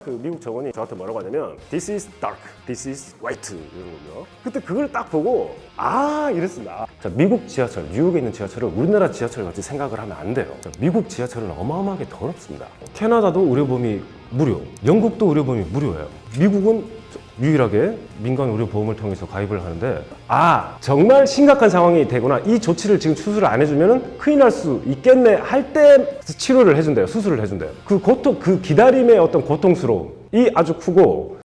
그 미국 정원이 저한테 뭐라고 하냐면 This is dark, this is white 이러는군요. 그때 그걸 딱 보고 이랬습니다. 자, 미국 지하철, 뉴욕에 있는 지하철을 우리나라 지하철 같이 생각을 하면 안 돼요. 자, 미국 지하철은 어마어마하게 더럽습니다. 캐나다도 의료보험이 무료, 영국도 의료보험이 무료예요. 미국은 유일하게 민간 의료보험을 통해서 가입을 하는데 정말 심각한 상황이 되거나 이 조치를 지금 수술을 안 해주면 큰일 날 수 있겠네 할 때 치료를 해준대요. 수술을 해준대요. 그 고통, 그 기다림의 어떤 고통스러움이 아주 크고.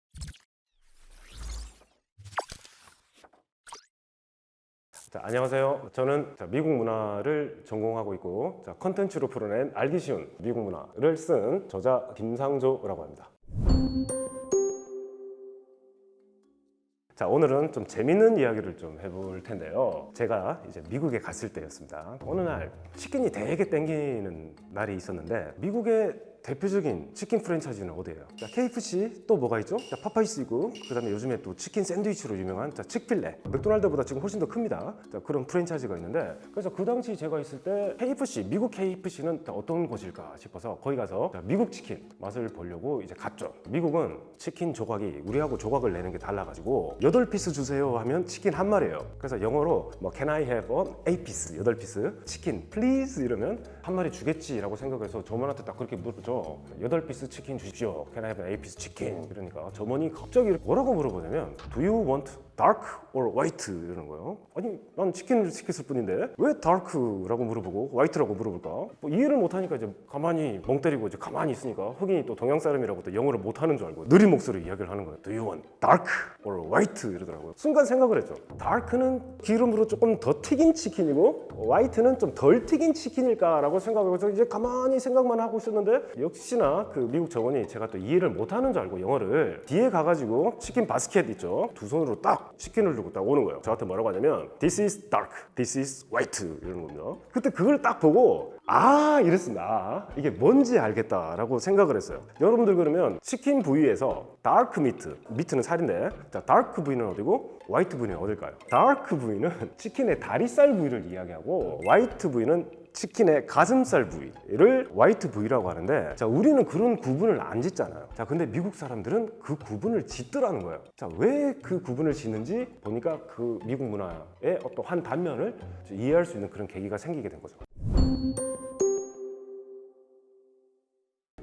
자, 안녕하세요. 저는 미국 문화를 전공하고 있고 컨텐츠로 풀어낸 알기 쉬운 미국 문화를 쓴 저자 김상조라고 합니다. 자, 오늘은 좀 재밌는 이야기를 좀 해볼 텐데요. 제가 이제 미국에 갔을 때였습니다. 어느 날 치킨이 되게 땡기는 날이 있었는데 미국의 대표적인 치킨 프랜차이즈는 어디예요? 자, KFC, 또 뭐가 있죠? 자, 파파이스 있고, 그 다음에 요즘에 또 치킨 샌드위치로 유명한 칙필레, 맥도날드보다 지금 훨씬 더 큽니다. 자, 그런 프랜차이즈가 있는데, 그래서 그 당시 제가 있을 때 KFC, 미국 KFC는 어떤 곳일까 싶어서 거기 가서 미국 치킨 맛을 보려고 이제 갔죠. 미국은 치킨 조각이 우리하고 조각을 내는 게 달라가지고 8피스 주세요 하면 치킨 한 마리예요. 그래서 영어로 뭐 Can I have 8피스, 8피스 치킨 please 이러면 한 마리 주겠지라고 생각해서 점원한테 딱 그렇게 물었죠. 8피스 치킨 주십시오. Can I have 8피스 치킨? 이러니까 점원이 갑자기 뭐라고 물어보냐면 Do you want dark or white? 이러는 거예요. 아니, 난 치킨을 시켰을 뿐인데 왜 dark라고 물어보고 white라고 물어볼까? 뭐 이해를 못하니까 이제 가만히 멍 때리고 이제 가만히 있으니까 흑인이 또 동양 사람이라고 또 영어를 못하는 줄 알고 느린 목소리 이야기를 하는 거예요. Do you want dark or white? 이러더라고요. 순간 생각을 했죠. dark는 기름으로 조금 더 튀긴 치킨이고 white는 좀 덜 튀긴 치킨일까라고 생각하고 이제 가만히 생각만 하고 있었는데 역시나 그 미국 정원이 제가 또 이해를 못하는 줄 알고 영어를 뒤에 가가지고 치킨 바스켓 있죠. 두 손으로 딱 치킨을 들고 딱 오는 거예요. 저한테 뭐라고 하냐면 This is dark, this is white 이러는 거죠. 그때 그걸 딱 보고 이랬습니다. 이게 뭔지 알겠다라고 생각을 했어요. 여러분들 그러면 치킨 부위에서 다크 미트는 살인데 자, 다크 부위는 어디고 화이트 부위는 어딜까요? 다크 부위는 치킨의 다리살 부위를 이야기하고 화이트 부위는 치킨의 가슴살 부위를 화이트 부위라고 하는데 자, 우리는 그런 구분을 안 짓잖아요. 자, 근데 미국 사람들은 그 구분을 짓더라는 거예요. 자, 왜 그 구분을 짓는지 보니까 그 미국 문화의 어떤 한 단면을 이해할 수 있는 그런 계기가 생기게 된 거죠.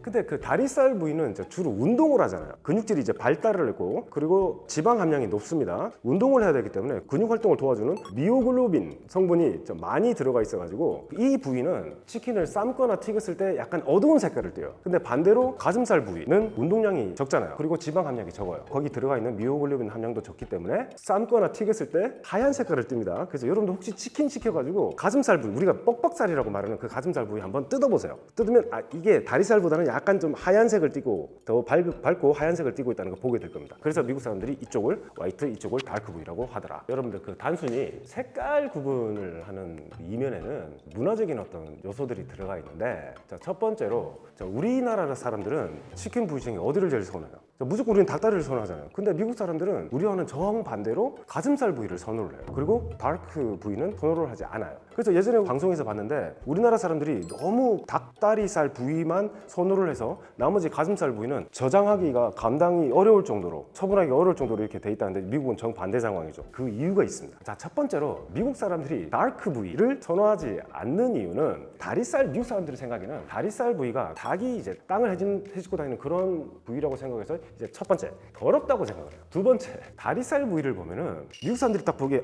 근데 그 다리살 부위는 이제 주로 운동을 하잖아요. 근육질이 이제 발달을 했고 그리고 지방 함량이 높습니다. 운동을 해야 되기 때문에 근육 활동을 도와주는 미오글로빈 성분이 좀 많이 들어가 있어가지고 이 부위는 치킨을 삶거나 튀겼을 때 약간 어두운 색깔을 띠요. 근데 반대로 가슴살 부위는 운동량이 적잖아요. 그리고 지방 함량이 적어요. 거기 들어가 있는 미오글로빈 함량도 적기 때문에 삶거나 튀겼을 때 하얀 색깔을 띱니다. 그래서 여러분들 혹시 치킨 시켜가지고 가슴살 부위, 우리가 뻑뻑살이라고 말하는 그 가슴살 부위 한번 뜯어보세요. 뜯으면 이게 다리살보다는 약간 좀 하얀색을 띠고 더 밝고 하얀색을 띠고 있다는 걸 보게 될 겁니다. 그래서 미국 사람들이 이쪽을 화이트, 이쪽을 다크 부위라고 하더라. 여러분들 그 단순히 색깔 구분을 하는 이면에는 문화적인 어떤 요소들이 들어가 있는데 자, 첫 번째로 우리나라 사람들은 치킨 부위 중에 어디를 제일 선호해요? 무조건 우리는 닭다리를 선호하잖아요. 근데 미국 사람들은 우리와는 정반대로 가슴살 부위를 선호를 해요. 그리고 다크 부위는 선호를 하지 않아요. 그래서 예전에 방송에서 봤는데 우리나라 사람들이 너무 닭다리살 부위만 선호를 해서 나머지 가슴살 부위는 저장하기가 감당이 어려울 정도로 처분하기 어려울 정도로 이렇게 돼 있다는데 미국은 정반대 상황이죠. 그 이유가 있습니다. 자, 첫 번째로 미국 사람들이 다크 부위를 선호하지 않는 이유는 다리살, 미국 사람들의 생각에는 다리살 부위가 닭이 이제 땅을 헤집고 다니는 그런 부위라고 생각해서 이제 첫 번째 더럽다고 생각을 해요. 두 번째 다리살 부위를 보면은 미국 사람들이 딱 보기에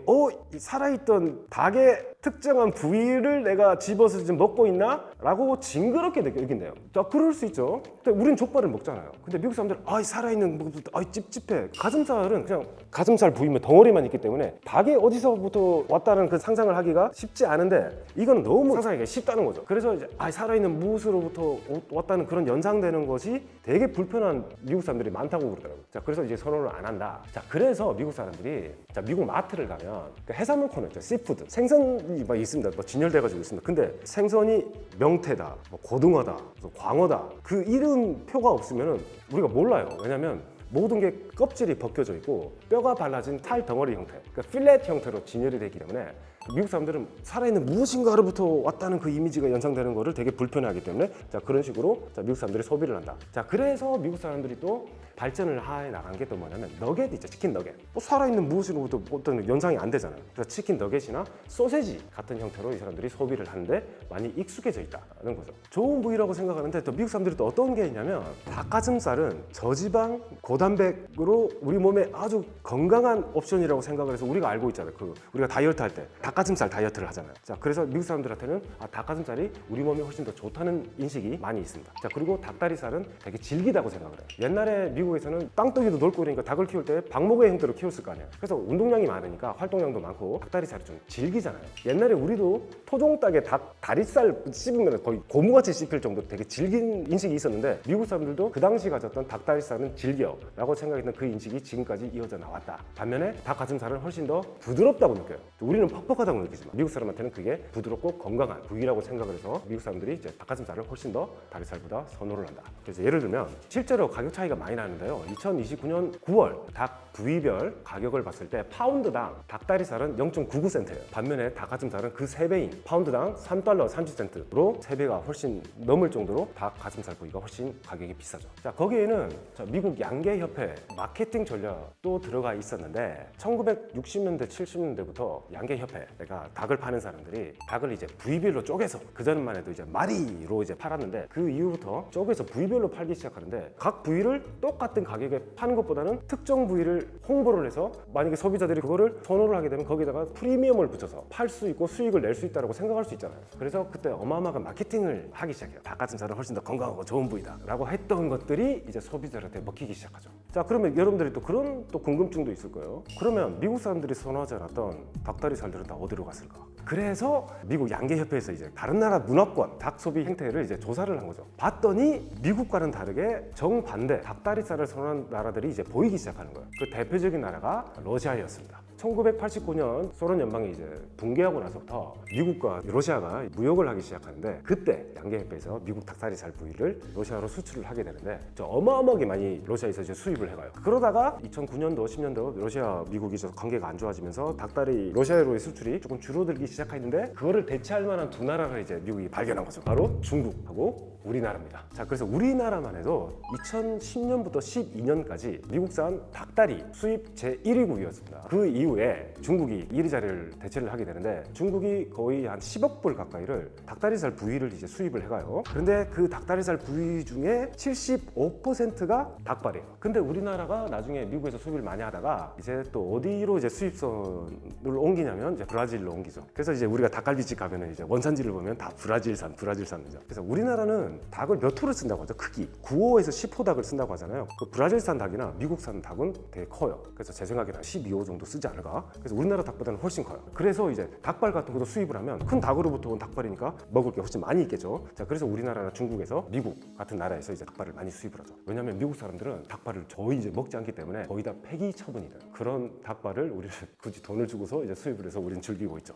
이 살아있던 닭의 특정한 부위를 내가 집어서 지금 먹고 있나? 라고 징그럽게 느낀대요. 자, 그럴 수 있죠. 근데 우린 족발을 먹잖아요. 근데 미국 사람들은 살아있는 찝찝해. 가슴살은 그냥 가슴살 부위면 덩어리만 있기 때문에 닭이 어디서부터 왔다는 그 상상을 하기가 쉽지 않은데 이건 너무 상상하기가 쉽다는 거죠. 그래서 이제 살아있는 무엇으로부터 왔다는 그런 연상되는 것이 되게 불편한 미국 사람들이 많다고 그러더라고요. 자, 그래서 이제 선호를 안 한다. 자, 그래서 미국 사람들이 미국 마트를 가면 그 해산물 코너 있죠. 씨푸드. 생선이 막 있습니다. 막 진열돼가지고 있습니다. 근데 생선이 명태다, 고등어다, 광어다. 그 이름 표가 없으면은 우리가 몰라요. 왜냐면 모든 게 껍질이 벗겨져 있고 뼈가 발라진 살 덩어리 형태, 그러니까 필렛 형태로 진열이 되기 때문에 미국 사람들은 살아있는 무엇인가로부터 왔다는 그 이미지가 연상되는 거를 되게 불편해하기 때문에 자 그런 식으로 미국 사람들이 소비를 한다. 자 그래서 미국 사람들이 또 발전을 해 나간 게 또 뭐냐면 너겟 있죠. 치킨 너겟. 뭐 살아있는 무엇으로부터 어떤 연상이 안 되잖아요. 그래서 치킨 너겟이나 소세지 같은 형태로 이 사람들이 소비를 하는데 많이 익숙해져 있다는 거죠. 좋은 부위라고 생각하는데 또 미국 사람들이 또 어떤 게 있냐면 닭가슴살은 저지방 고단백으로 우리 몸에 아주 건강한 옵션이라고 생각을 해서 우리가 알고 있잖아요. 우리가 다이어트 할 때 닭가슴살 다이어트를 하잖아요. 자 그래서 미국 사람들한테는 닭가슴살이 우리 몸에 훨씬 더 좋다는 인식이 많이 있습니다. 자 그리고 닭다리살은 되게 질기다고 생각을 해요. 옛날에 미국에서는 땅덩이도 넓고 그러니까 닭을 키울 때 방목의 형태로 키웠을 거 아니에요. 그래서 운동량이 많으니까 활동량도 많고 닭다리살이 좀 질기잖아요. 옛날에 우리도 토종닭에 닭 다리살 씹으면 거의 고무같이 씹힐 정도로 되게 질긴 인식이 있었는데 미국 사람들도 그 당시 가졌던 닭다리살은 질겨 라고 생각했던 그 인식이 지금까지 이어져 나왔다. 반면에 닭가슴살은 훨씬 더 부드럽다고 느껴요. 우리는 퍽퍽하다고 느끼지만 미국 사람한테는 그게 부드럽고 건강한 부위라고 생각을 해서 미국 사람들이 이제 닭가슴살을 훨씬 더 다리살보다 선호를 한다. 그래서 예를 들면 실제로 가격 차이가 많이 나는데요. 2029년 9월 닭 부위별 가격을 봤을 때 파운드당 닭다리살은 0.99센트예요. 반면에 닭가슴살은 그 3배인 파운드당 $3.30로 3배가 훨씬 넘을 정도로 닭가슴살 부위가 훨씬 가격이 비싸죠. 자 거기에는 미국 양계협회 마케팅 전략도 들어가 있었는데 1960년대 70년대부터 양계협회가 닭을 파는 사람들이 닭을 이제 부위별로 쪼개서 그전만 해도 이제 마리로 이제 팔았는데 그 이후부터 쪼개서 부위별로 팔기 시작하는데 각 부위를 똑같은 가격에 파는 것보다는 특정 부위를 홍보를 해서 만약에 소비자들이 그거를 선호를 하게 되면 거기다가 프리미엄을 붙여서 팔 수 있고 수익을 낼 수 있다고 생각할 수 있잖아요. 그래서 그때 어마어마한 마케팅을 하기 시작해요. 닭가슴살은 훨씬 더 건강하고 좋은 부위다 라고 했던 것들이 이제 소비자들한테 먹히기 시작하죠. 자 그러면 여러분들이 또 그런 또 궁금증도 있을 거예요. 그러면 미국 사람들이 선호하지 않았던 닭다리살들은 다 어디로 갔을까? 그래서 미국 양계협회에서 이제 다른 나라 문화권 닭 소비 행태를 이제 조사를 한 거죠. 봤더니 미국과는 다르게 정반대 닭다리살을 선호하는 나라들이 이제 보이기 시작하는 거예요. 그 대표적인 나라가 러시아였습니다. 1989년 소련 연방이 이제 붕괴하고 나서부터 미국과 러시아가 무역을 하기 시작하는데 그때 양계협회에서 미국 닭다리살 부위를 러시아로 수출을 하게 되는데 어마어마하게 많이 러시아에서 이제 수입을 해가요. 그러다가 2009년도, 10년도 러시아 미국이 관계가 안 좋아지면서 닭다리 러시아로의 수출이 조금 줄어들기 시작했는데 그거를 대체할 만한 두 나라를 이제 미국이 발견한 거죠. 바로 중국하고 우리나라입니다. 자 그래서 우리나라만 해도 2010년부터 12년까지 미국산 닭다리 수입 제1위국이었습니다. 그 이후에 중국이 1위 자리를 대체를 하게 되는데 중국이 거의 한 10억 불 가까이를 닭다리살 부위를 이제 수입을 해가요. 그런데 그 닭다리살 부위 중에 75%가 닭발이에요. 근데 우리나라가 나중에 미국에서 수입을 많이 하다가 이제 또 어디로 이제 수입선을 옮기냐면 이제 브라질로 옮기죠. 그래서 이제 우리가 닭갈비집 가면은 이제 원산지를 보면 다 브라질산이죠. 그래서 우리나라는 닭을 몇 호를 쓴다고 하죠. 크기 9호에서 10호 닭을 쓴다고 하잖아요. 그 브라질산 닭이나 미국산 닭은 되게 커요. 그래서 제 생각에는 한 12호 정도 쓰지 않을까. 그래서 우리나라 닭보다는 훨씬 커요. 그래서 이제 닭발 같은 것도 수입을 하면 큰 닭으로부터 온 닭발이니까 먹을 게 훨씬 많이 있겠죠. 자 그래서 우리나라나 중국에서 미국 같은 나라에서 이제 닭발을 많이 수입을 하죠. 왜냐하면 미국 사람들은 닭발을 거의 이제 먹지 않기 때문에 거의 다 폐기 처분이 돼요. 그런 닭발을 우리는 굳이 돈을 주고서 이제 수입을 해서 우리는 즐기고 있죠.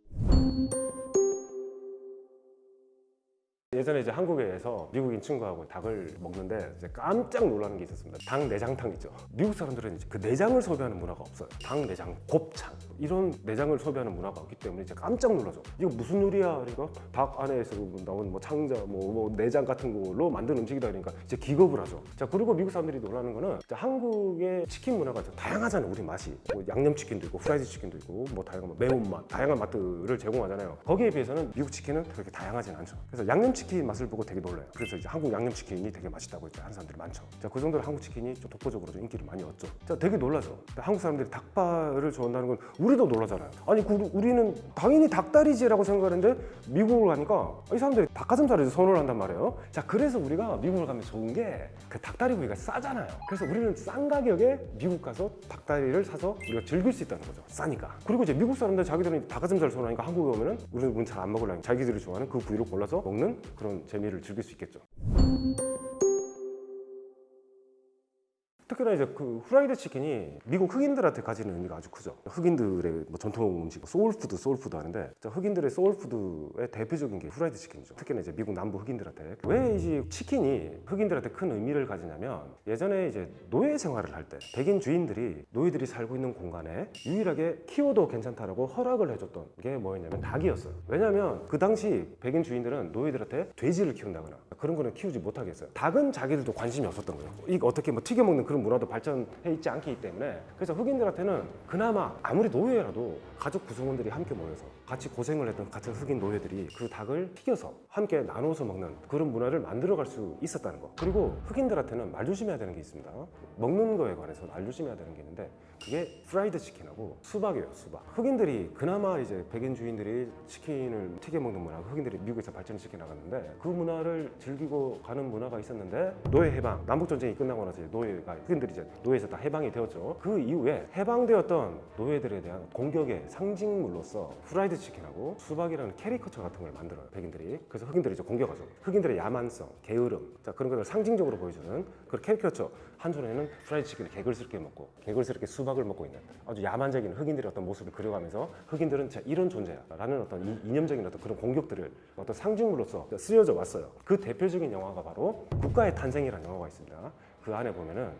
예전에 이제 한국에서 미국인 친구하고 닭을 먹는데 이제 깜짝 놀라는 게 있었습니다. 닭 내장탕 있죠. 미국 사람들은 이제 그 내장을 소비하는 문화가 없어요. 닭 내장, 곱창 이런 내장을 소비하는 문화가 없기 때문에 이제 깜짝 놀라죠. 이거 무슨 요리야? 그러니까 닭 안에서 나온 뭐 창자, 뭐 내장 같은 걸로 만든 음식이다 그러니까 이제 기겁을 하죠. 자 그리고 미국 사람들이 놀라는 거는 한국의 치킨 문화가 다양하잖아요. 우리 맛이 뭐 양념 치킨도 있고 프라이드 치킨도 있고 뭐 다양한 매운맛, 다양한 맛들을 제공하잖아요. 거기에 비해서는 미국 치킨은 그렇게 다양하진 않죠. 그래서 양념 치킨 맛을 보고 되게 놀라요. 그래서 이제 한국 양념치킨이 되게 맛있다고 이제 하는 사람들이 많죠. 자, 그 정도로 한국 치킨이 좀 독보적으로 좀 인기를 많이 얻죠. 자, 되게 놀라죠. 한국 사람들이 닭발을 좋아한다는 건 우리도 놀라잖아요. 아니, 우리는 당연히 닭다리지라고 생각하는데 미국을 가니까 이 사람들이 닭가슴살을 선호를 한단 말이에요. 자, 그래서 우리가 미국을 가면 좋은 게 그 닭다리 부위가 싸잖아요. 그래서 우리는 싼 가격에 미국 가서 닭다리를 사서 우리가 즐길 수 있다는 거죠. 싸니까. 그리고 이제 미국 사람들 자기들은 닭가슴살을 선호하니까 한국에 오면은 우리는 잘 안 먹으려니 자기들이 좋아하는 그 부위를 골라서 먹는 그런 재미를 즐길 수 있겠죠. 특히나 이제 그 후라이드 치킨이 미국 흑인들한테 가지는 의미가 아주 크죠. 흑인들의 뭐 전통 음식, 소울푸드 하는데 흑인들의 소울푸드의 대표적인 게 후라이드 치킨이죠. 특히나 이제 미국 남부 흑인들한테 왜 이제 치킨이 흑인들한테 큰 의미를 가지냐면 예전에 이제 노예 생활을 할 때 백인 주인들이 노예들이 살고 있는 공간에 유일하게 키워도 괜찮다라고 허락을 해줬던 게 뭐였냐면 닭이었어요. 왜냐하면 그 당시 백인 주인들은 노예들한테 돼지를 키운다거나 그런 거는 키우지 못하게 했어요. 닭은 자기들도 관심이 없었던 거예요. 이거 어떻게 뭐 튀겨 먹는 그런 문화도 발전해 있지 않기 때문에 그래서 흑인들한테는 그나마 아무리 노예라도 가족 구성원들이 함께 모여서 같이 고생을 했던 같은 흑인 노예들이 그 닭을 튀겨서 함께 나눠서 먹는 그런 문화를 만들어갈 수 있었다는 거. 그리고 흑인들한테는 말 조심해야 되는 게 있습니다. 먹는 거에 관해서 말 조심해야 되는 게 있는데 그게 프라이드 치킨하고 수박이에요. 수박. 흑인들이 그나마 이제 백인 주인들이 치킨을 튀겨 먹는 문화, 흑인들이 미국에서 발전시켜 나갔는데 그 문화를 즐기고 가는 문화가 있었는데 노예 해방, 남북 전쟁이 끝나고 나서 노예가 흑인들이 이제 노예에서 다 해방이 되었죠. 그 이후에 해방되었던 노예들에 대한 공격의 상징물로서 프라이드 치킨하고 수박이라는 캐리커처 같은 걸 만들어요. 백인들이. 그래서 흑인들이 이제 공격하죠. 흑인들의 야만성, 게으름, 자 그런 것을 상징적으로 보여주는 그 캐리커처. 한손에는 프라이드 치킨을 개걸스럽게 먹고 개걸스럽게 수박을 먹고 있는 아주 야만적인 흑인들의 어떤 모습을 그려가면서 흑인들은 이런 존재야라는 어떤 이념적인 어떤 그런 공격들을 어떤 상징물로서 쓰여져 왔어요. 그 대표적인 영화가 바로 국가의 탄생이라는 영화가 있습니다. 그 안에 보면은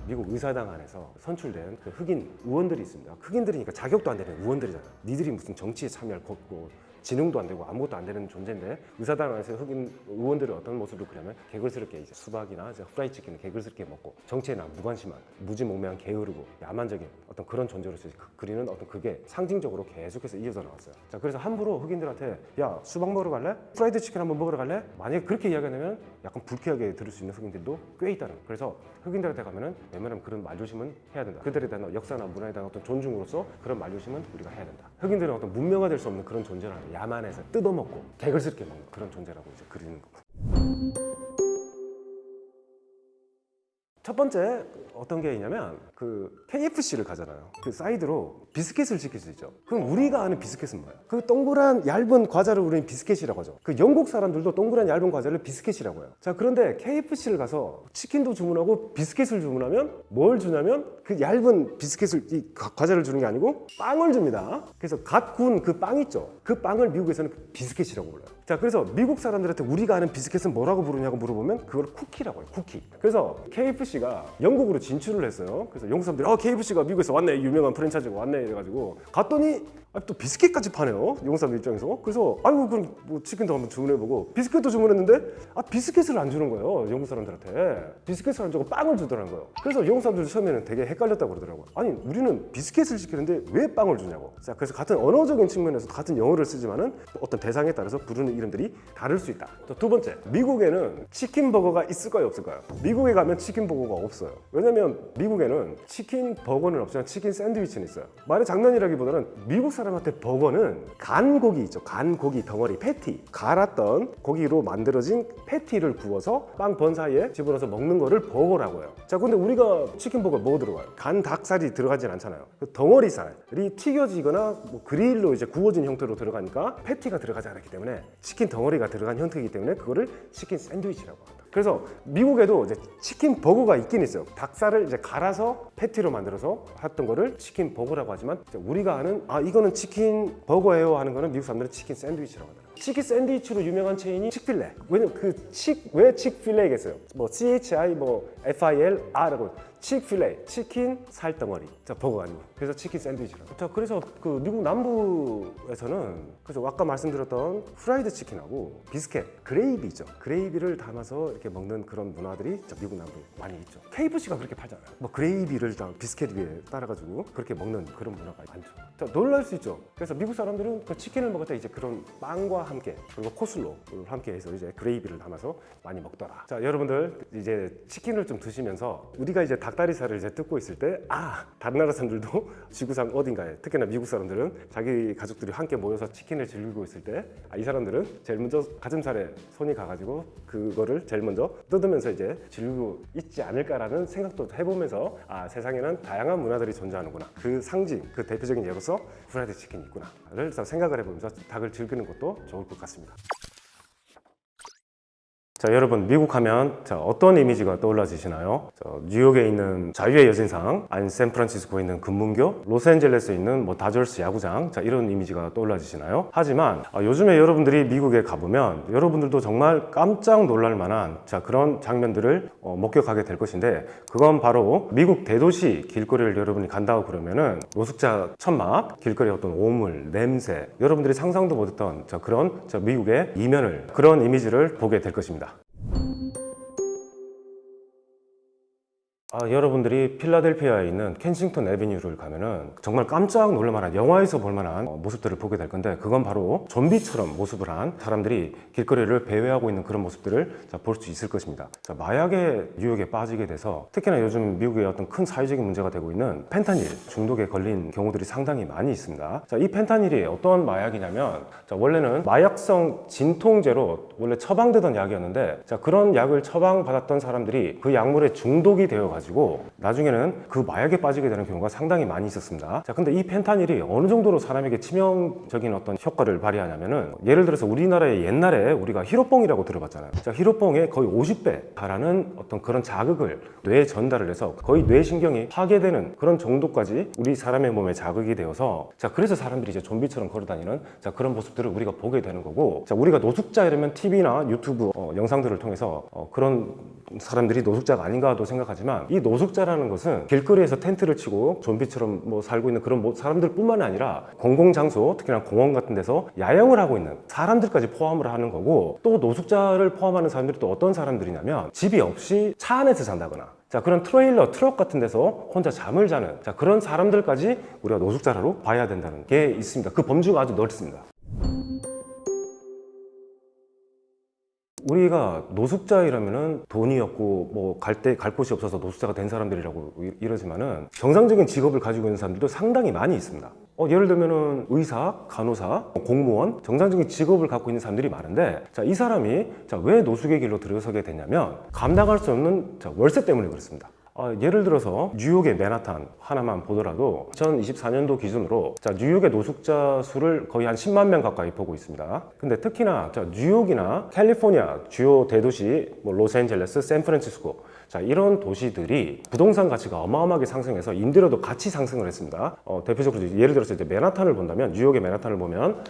미국 의사당 안에서 선출된 그 흑인 의원들이 있습니다. 흑인들이니까 자격도 안 되는 의원들이잖아. 니들이 무슨 정치에 참여할 거고 지능도 안 되고 아무것도 안 되는 존재인데 의사당 안에서 흑인 의원들이 어떤 모습을 그려면 개걸스럽게 이제 수박이나 이제 후라이 치킨을 개걸스럽게 먹고 정치에나 무관심한 무지몽매한 게으르고 야만적인 어떤 그런 존재로서 그리는 어떤 그게 상징적으로 계속해서 이어져 나왔어요. 자 그래서 함부로 흑인들한테 야 수박 먹으러 갈래? 프라이드 치킨 한번 먹으러 갈래? 만약에 그렇게 이야기하면 약간 불쾌하게 들을 수 있는 흑인들도 꽤 있다는 거예요. 그래서 흑인들한테 가면은 웬만하면 그런 말조심은 해야 된다. 그들에 대한 역사나 문화에 대한 어떤 존중으로서 그런 말조심은 우리가 해야 된다. 흑인들은 어떤 문명화될 수 없는 그런 존재라는 거예요. 야만에서 뜯어먹고 개걸스럽게 먹는 그런 존재라고 이제 그리는 거고. 첫 번째 어떤 게 있냐면 그 KFC를 가잖아요. 그 사이드로 비스켓을 시킬 수 있죠. 그럼 우리가 아는 비스켓은 뭐예요? 그 동그란 얇은 과자를 우리는 비스켓이라고 하죠. 그 영국 사람들도 동그란 얇은 과자를 비스켓이라고 해요. 자 그런데 KFC를 가서 치킨도 주문하고 비스켓을 주문하면 뭘 주냐면 그 얇은 비스켓을 이 과자를 주는 게 아니고 빵을 줍니다. 그래서 갓 구운 그 빵 있죠. 그 빵을 미국에서는 비스켓이라고 불러요. 자 그래서 미국 사람들한테 우리가 아는 비스켓은 뭐라고 부르냐고 물어보면 그걸 쿠키라고 해요. 쿠키. 그래서 KFC가 영국으로 진출을 했어요. 그래서 영국 사람들이 KFC가 미국에서 왔네, 유명한 프랜차이즈가 왔네 이래가지고 갔더니 또 비스켓까지 파네요. 영국 사람들 입장에서. 그래서 아이고 그럼 뭐 치킨도 한번 주문해보고 비스켓도 주문했는데 비스켓을 안 주는 거예요. 영국 사람들한테 비스켓을 안 주고 빵을 주더라는 거예요. 그래서 영국 사람들 처음에는 되게 헷갈렸다고 그러더라고요. 아니 우리는 비스켓을 시키는데 왜 빵을 주냐고. 자 그래서 같은 언어적인 측면에서 같은 영어를 쓰지만은 어떤 대상에 따라서 부르는 이름들이 다를 수 있다. 또 두 번째, 미국에는 치킨 버거가 있을까요 없을까요? 미국에 가면 치킨 버거가 없어요. 왜냐면 미국에는 치킨 버거는 없지만 치킨 샌드위치는 있어요. 말의 장난이라기보다는 미국 사람한테 버거는 간 고기 있죠. 간 고기 덩어리 패티, 갈았던 고기로 만들어진 패티를 구워서 빵 번 사이에 집어넣어서 먹는 거를 버거라고 해요. 자 근데 우리가 치킨 버거 뭐 들어가요? 간 닭살이 들어가진 않잖아요. 그 덩어리 살이 튀겨지거나 뭐 그릴로 이제 구워진 형태로 들어가니까 패티가 들어가지 않았기 때문에 치킨 덩어리가 들어간 형태이기 때문에 그거를 치킨 샌드위치라고 합니다. 그래서 미국에도 이제 치킨 버거가 있긴 있어요. 닭살을 이제 갈아서 패티로 만들어서 했던 거를 치킨 버거라고 하지만 우리가 아는 이거는 치킨 버거예요 하는 거는 미국 사람들은 치킨 샌드위치라고 하더라고요. 치킨 샌드위치로 유명한 체인이 칙필레. 왜냐면 왜 칙필레겠어요? 뭐 CHI 뭐 FILR라고 칙필레, 치킨 살덩어리. 자 버거가 아니고 그래서 치킨 샌드위치라고. 자 그래서 그 미국 남부에서는 그래서 아까 말씀드렸던 프라이드 치킨하고 비스켓, 그레이비 있죠. 그레이비를 담아서 이렇게 먹는 그런 문화들이 미국 남부에 많이 있죠. KFC가 그렇게 팔잖아요. 뭐 그레이비를 비스켓 위에 따라가지고 그렇게 먹는 그런 문화가 많죠. 자 놀랄 수 있죠. 그래서 미국 사람들은 그 치킨을 먹을 때 이제 그런 빵과 함께 그리고 코슬로를 함께 해서 이제 그레이비를 담아서 많이 먹더라. 자 여러분들 이제 치킨을 좀 드시면서 우리가 이제 닭다리살을 이제 뜯고 있을 때 다른 나라 사람들도 지구상 어딘가에 특히나 미국 사람들은 자기 가족들이 함께 모여서 치킨을 즐기고 있을 때 이 사람들은 제일 먼저 가슴살에 손이 가가지고 그거를 제일 먼저 뜯으면서 이제 즐기고 있지 않을까라는 생각도 해보면서 세상에는 다양한 문화들이 존재하는구나. 그 상징, 그 대표적인 예로서 프라이드 치킨이 있구나를 생각을 해보면서 닭을 즐기는 것도 좋을 것 같습니다. 자, 여러분 미국 하면 어떤 이미지가 떠올라지시나요? 뉴욕에 있는 자유의 여신상, 아니면 샌프란시스코에 있는 금문교, 로스앤젤레스에 있는 다저스 야구장, 이런 이미지가 떠올라지시나요? 하지만 요즘에 여러분들이 미국에 가보면 여러분들도 정말 깜짝 놀랄 만한 그런 장면들을 목격하게 될 것인데, 그건 바로 미국 대도시 길거리를 여러분이 간다고 그러면은 노숙자 천막, 길거리의 어떤 오물, 냄새, 여러분들이 상상도 못했던 그런 미국의 이면을, 그런 이미지를 보게 될 것입니다. 여러분들이 필라델피아에 있는 켄싱턴 애비뉴를 가면은 정말 깜짝 놀랄 만한, 영화에서 볼 만한 모습들을 보게 될 건데, 그건 바로 좀비처럼 모습을 한 사람들이 길거리를 배회하고 있는 그런 모습들을 볼 수 있을 것입니다. 마약의 유혹에 빠지게 돼서, 특히나 요즘 미국의 어떤 큰 사회적인 문제가 되고 있는 펜타닐 중독에 걸린 경우들이 상당히 많이 있습니다. 이 펜타닐이 어떤 마약이냐면, 원래는 마약성 진통제로 원래 처방되던 약이었는데, 그런 약을 처방받았던 사람들이 그 약물에 중독이 되어가지고 나중에는 그 마약에 빠지게 되는 경우가 상당히 많이 있었습니다. 근데 이 펜타닐이 어느 정도로 사람에게 치명적인 어떤 효과를 발휘하냐면은, 예를 들어서 우리나라에 옛날에 우리가 히로뽕이라고 들어봤잖아요. 히로뽕의 거의 50배 달하는 어떤 그런 자극을 뇌에 전달을 해서 거의 뇌신경이 파괴되는 그런 정도까지 우리 사람의 몸에 자극이 되어서, 그래서 사람들이 이제 좀비처럼 걸어다니는 그런 모습들을 우리가 보게 되는 거고, 우리가 노숙자 이러면 TV나 유튜브 영상들을 통해서 그런 사람들이 노숙자가 아닌가도 생각하지만, 이 노숙자라는 것은 길거리에서 텐트를 치고 좀비처럼 살고 있는 그런 사람들 뿐만 아니라 공공장소, 특히나 공원 같은 데서 야영을 하고 있는 사람들까지 포함을 하는 거고, 또 노숙자를 포함하는 사람들이 또 어떤 사람들이냐면, 집이 없이 차 안에서 잔다거나 그런 트레일러, 트럭 같은 데서 혼자 잠을 자는 그런 사람들까지 우리가 노숙자로 봐야 된다는 게 있습니다. 그 범주가 아주 넓습니다. 우리가 노숙자이라면은 돈이 없고 갈 곳이 없어서 노숙자가 된 사람들이라고 이러지만은, 정상적인 직업을 가지고 있는 사람들도 상당히 많이 있습니다. 예를 들면은 의사, 간호사, 공무원, 정상적인 직업을 갖고 있는 사람들이 많은데, 이 사람이 왜 노숙의 길로 들어서게 됐냐면, 감당할 수 없는 월세 때문에 그렇습니다. 예를 들어서 뉴욕의 맨하탄 하나만 보더라도 2024년도 기준으로 뉴욕의 노숙자 수를 거의 한 10만 명 가까이 보고 있습니다. 근데 특히나 뉴욕이나 캘리포니아 주요 대도시, 로스앤젤레스, 샌프란시스코, 이런 도시들이 부동산 가치가 어마어마하게 상승해서 임대료도 같이 상승을 했습니다. 대표적으로 예를 들어서 이제 맨하탄을 본다면, 뉴욕의 맨하탄을 보면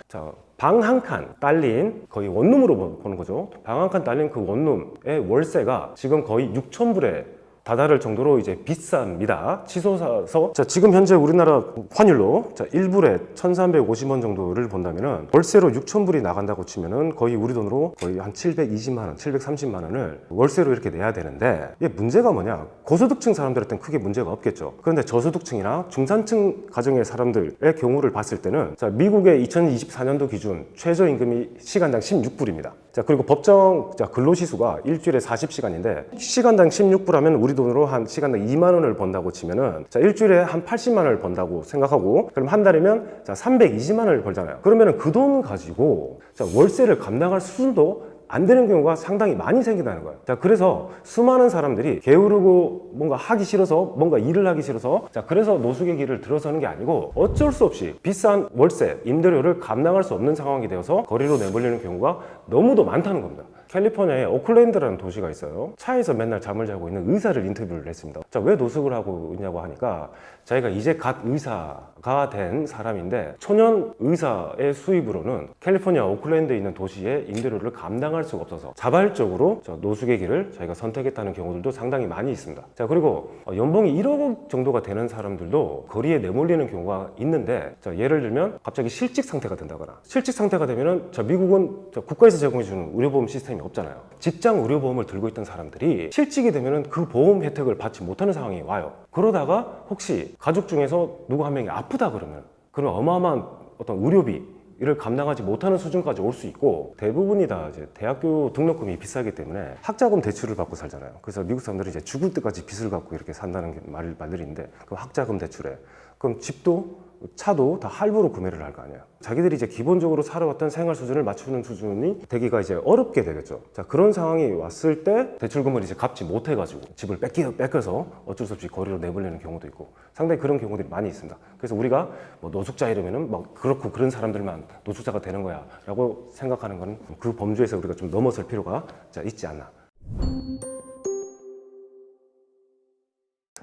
방 한 칸 딸린, 거의 원룸으로 보는 거죠. 방 한 칸 딸린 그 원룸의 월세가 지금 거의 6,000불에 다다를 정도로 이제 비쌉니다. 치솟아서 지금 현재 우리나라 환율로 1불에 1,350원 정도를 본다면은, 월세로 6,000불이 나간다고 치면은 거의 우리 돈으로 거의 한 720만 원, 730만 원을 월세로 이렇게 내야 되는데, 이게 문제가 뭐냐? 고소득층 사람들한테는 크게 문제가 없겠죠. 그런데 저소득층이나 중산층 가정의 사람들의 경우를 봤을 때는, 미국의 2024년도 기준 최저임금이 시간당 16불입니다. 그리고 법정 근로시수가 일주일에 40시간인데, 시간당 16불 하면 우리 돈으로 한 시간당 2만 원을 번다고 치면은, 일주일에 한 80만 원을 번다고 생각하고, 그럼 한 달이면 320만 원을 벌잖아요. 그러면은 그 돈 가지고 월세를 감당할 수준도 안 되는 경우가 상당히 많이 생긴다는 거예요. 그래서 수많은 사람들이 게으르고 뭔가 하기 싫어서, 뭔가 일을 하기 싫어서, 그래서 노숙의 길을 들어서는 게 아니고, 어쩔 수 없이 비싼 월세, 임대료를 감당할 수 없는 상황이 되어서 거리로 내몰리는 경우가 너무도 많다는 겁니다. 캘리포니아에 오클랜드라는 도시가 있어요. 차에서 맨날 잠을 자고 있는 의사를 인터뷰를 했습니다. 왜 노숙을 하고 있냐고 하니까, 자기가 이제 갓 의사가 된 사람인데, 초년 의사의 수입으로는 캘리포니아 오클랜드에 있는 도시의 임대료를 감당할 수가 없어서 자발적으로 노숙의 길을 자기가 선택했다는 경우들도 상당히 많이 있습니다. 그리고 연봉이 1억 정도가 되는 사람들도 거리에 내몰리는 경우가 있는데, 예를 들면 갑자기 실직 상태가 된다거나, 실직 상태가 되면은 미국은 국가에서 제공해주는 의료보험 시스템이 없잖아요. 직장 의료보험을 들고 있던 사람들이 실직이 되면은 그 보험 혜택을 받지 못하는 상황이 와요. 그러다가 혹시 가족 중에서 누구 한 명이 아프다 그러면, 그런 어마어마한 어떤 의료비를 감당하지 못하는 수준까지 올 수 있고, 대부분이 다 이제 대학교 등록금이 비싸기 때문에 학자금 대출을 받고 살잖아요. 그래서 미국 사람들이 이제 죽을 때까지 빚을 갖고 이렇게 산다는 말들이 있는데, 그 학자금 대출에 그럼 집도 차도 다 할부로 구매를 할 거 아니에요. 자기들이 이제 기본적으로 살아왔던 생활 수준을 맞추는 수준이 되기가 이제 어렵게 되겠죠. 자, 그런 상황이 왔을 때 대출금을 이제 갚지 못해가지고 집을 뺏겨서 어쩔 수 없이 거리로 내보내는 경우도 있고 상당히 그런 경우들이 많이 있습니다. 그래서 우리가 뭐 노숙자 이러면은 막 그렇고 그런 사람들만 노숙자가 되는 거야 라고 생각하는 건 그 범주에서 우리가 좀 넘어설 필요가 있지 않나.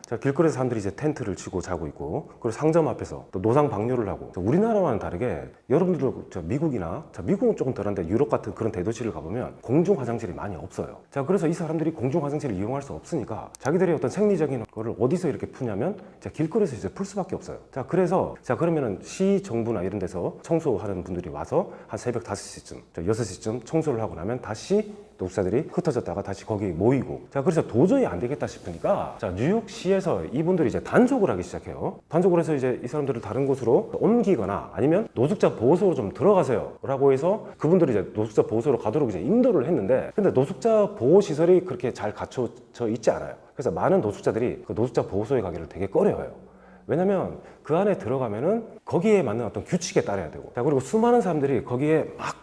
자, 길거리에서 사람들이 이제 텐트를 치고 자고 있고, 그리고 상점 앞에서 또 노상 방뇨를 하고. 우리나라와는 다르게 여러분들도 미국이나, 미국은 조금 덜한데 유럽 같은 그런 대도시를 가보면 공중 화장실이 많이 없어요. 자, 그래서 이 사람들이 공중 화장실을 이용할 수 없으니까 자기들의 어떤 생리적인 거를 어디서 이렇게 푸냐면 길거리에서 이제 풀 수밖에 없어요. 자, 그래서 그러면은 시 정부나 이런 데서 청소하는 분들이 와서 한 새벽 5시쯤, 6시쯤 청소를 하고 나면 다시 노숙자들이 흩어졌다가 다시 거기 모이고. 자, 그래서 도저히 안 되겠다 싶으니까 뉴욕시에서 이분들이 이제 단속을 하기 시작해요. 단속을 해서 이제 이 사람들을 다른 곳으로 옮기거나 아니면 노숙자 보호소로 좀 들어가세요 라고 해서 그분들이 이제 노숙자 보호소로 가도록 이제 인도를 했는데, 근데 노숙자 보호 시설이 그렇게 잘 갖춰져 있지 않아요. 그래서 많은 노숙자들이 그 노숙자 보호소에 가기를 되게 꺼려해요. 왜냐면 그 안에 들어가면은 거기에 맞는 어떤 규칙에 따라야 되고, 자, 그리고 수많은 사람들이 거기에 막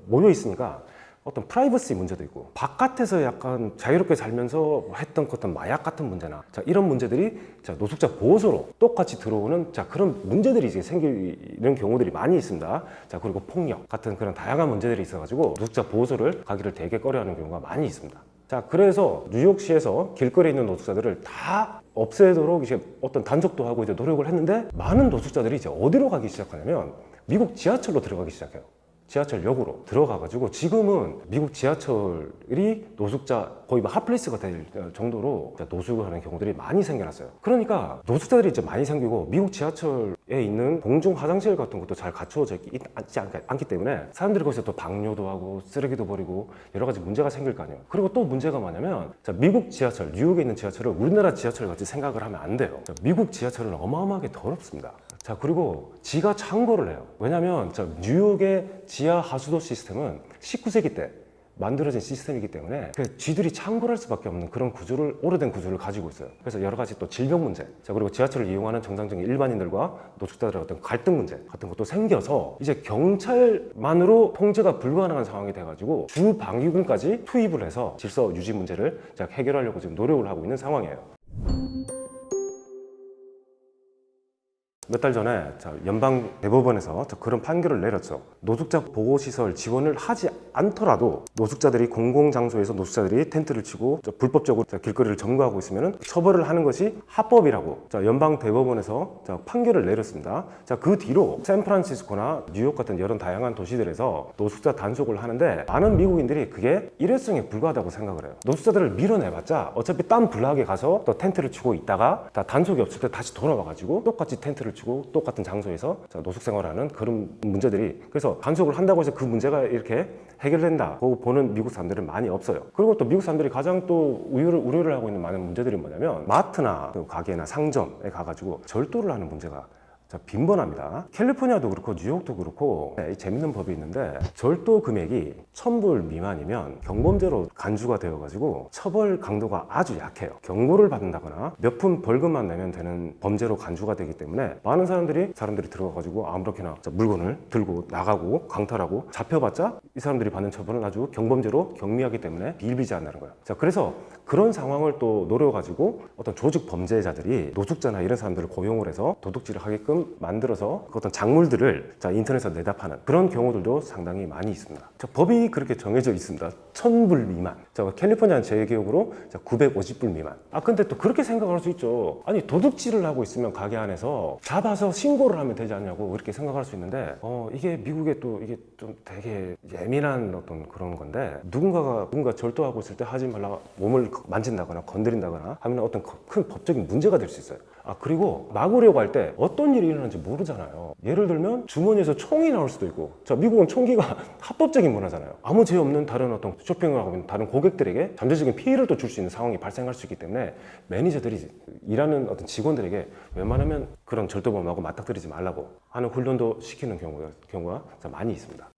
모여 있으니까 어떤 프라이버시 문제도 있고, 바깥에서 약간 자유롭게 살면서 했던 어떤 마약 같은 문제나 이런 문제들이 노숙자 보호소로 똑같이 들어오는 그런 문제들이 이제 생기는 경우들이 많이 있습니다. 자, 그리고 폭력 같은 그런 다양한 문제들이 있어가지고 노숙자 보호소를 가기를 되게 꺼려하는 경우가 많이 있습니다. 자, 그래서 뉴욕시에서 길거리에 있는 노숙자들을 다 없애도록 이제 어떤 단속도 하고 이제 노력을 했는데, 많은 노숙자들이 이제 어디로 가기 시작하냐면 미국 지하철로 들어가기 시작해요. 지하철역으로 들어가가지고 지금은 미국 지하철이 노숙자 거의 핫플레이스가 될 정도로 노숙을 하는 경우들이 많이 생겨났어요. 그러니까 노숙자들이 이제 많이 생기고 미국 지하철에 있는 공중 화장실 같은 것도 잘 갖춰져 있지 않기 때문에 사람들이 거기서 또 방뇨도 하고 쓰레기도 버리고 여러 가지 문제가 생길 거 아니에요. 그리고 또 문제가 뭐냐면 미국 지하철, 뉴욕에 있는 지하철을 우리나라 지하철 같이 생각을 하면 안 돼요. 미국 지하철은 어마어마하게 더럽습니다. 자, 그리고 지가 창고를 해요. 왜냐면 뉴욕의 지하 하수도 시스템은 19세기 때 만들어진 시스템이기 때문에 쥐들이 창고를 할 수밖에 없는 그런 구조를, 오래된 구조를 가지고 있어요. 그래서 여러 가지 또 질병 문제, 그리고 지하철을 이용하는 정상적인 일반인들과 노숙자들의 어떤 갈등 문제 같은 것도 생겨서 이제 경찰만으로 통제가 불가능한 상황이 돼가지고 주 방위군까지 투입을 해서 질서 유지 문제를 해결하려고 지금 노력을 하고 있는 상황이에요. 몇 달 전에 연방 대법원에서 그런 판결을 내렸죠. 노숙자 보호시설 지원을 하지 않더라도 노숙자들이 공공장소에서 노숙자들이 텐트를 치고 불법적으로 길거리를 점거하고 있으면 처벌을 하는 것이 합법이라고 연방 대법원에서 판결을 내렸습니다. 그 뒤로 샌프란시스코나 뉴욕 같은 여러 다양한 도시들에서 노숙자 단속을 하는데, 많은 미국인들이 그게 일회성에 불과하다고 생각을 해요. 노숙자들을 밀어내봤자 어차피 딴 블락에 가서 또 텐트를 치고 있다가 단속이 없을 때 다시 돌아와가지고 똑같이 텐트를 치고 똑같은 장소에서 노숙 생활하는 그런 문제들이, 그래서 단속을 한다고 해서 그 문제가 이렇게 해결된다고 보는 미국 사람들은 많이 없어요. 그리고 또 미국 사람들이 가장 또 우려를 하고 있는 많은 문제들이 뭐냐면, 마트나 가게나 상점에 가가지고 절도를 하는 문제가 빈번합니다. 캘리포니아도 그렇고 뉴욕도 그렇고 재밌는 법이 있는데, 절도 금액이 $1,000 미만이면 경범죄로 간주가 되어가지고 처벌 강도가 아주 약해요. 경고를 받는다거나 몇 푼 벌금만 내면 되는 범죄로 간주가 되기 때문에 많은 사람들이 들어가가지고 아무렇게나 물건을 들고 나가고 강탈하고, 잡혀봤자 이 사람들이 받는 처벌은 아주 경범죄로 경미하기 때문에 비일비재한다는 거예요. 그래서 그런 상황을 또 노려가지고 어떤 조직 범죄자들이 노숙자나 이런 사람들을 고용을 해서 도둑질을 하게끔 만들어서 그 어떤 작물들을 인터넷에서 내다 파는 그런 경우들도 상당히 많이 있습니다. 법이 그렇게 정해져 있습니다. $1,000 미만. 캘리포니아는 제 기억으로 $950 미만. 근데 또 그렇게 생각할 수 있죠. 아니, 도둑질을 하고 있으면 가게 안에서 잡아서 신고를 하면 되지 않냐고 그렇게 생각할 수 있는데, 이게 미국에 또 이게 좀 되게 예민한 어떤 그런 건데, 누군가 절도하고 있을 때 하지 말라, 몸을 만진다거나 건드린다거나 하면 어떤 큰 법적인 문제가 될 수 있어요. 그리고 막으려고 할 때 어떤 일이 일어나는지 모르잖아요. 예를 들면 주머니에서 총이 나올 수도 있고, 미국은 총기가 합법적인 문화잖아요. 아무 죄 없는 다른 어떤 쇼핑을 하고 있는 다른 고객들에게 잠재적인 피해를 또 줄 수 있는 상황이 발생할 수 있기 때문에, 매니저들이 일하는 어떤 직원들에게 웬만하면 그런 절도범하고 맞닥뜨리지 말라고 하는 훈련도 시키는 경우가 많이 있습니다.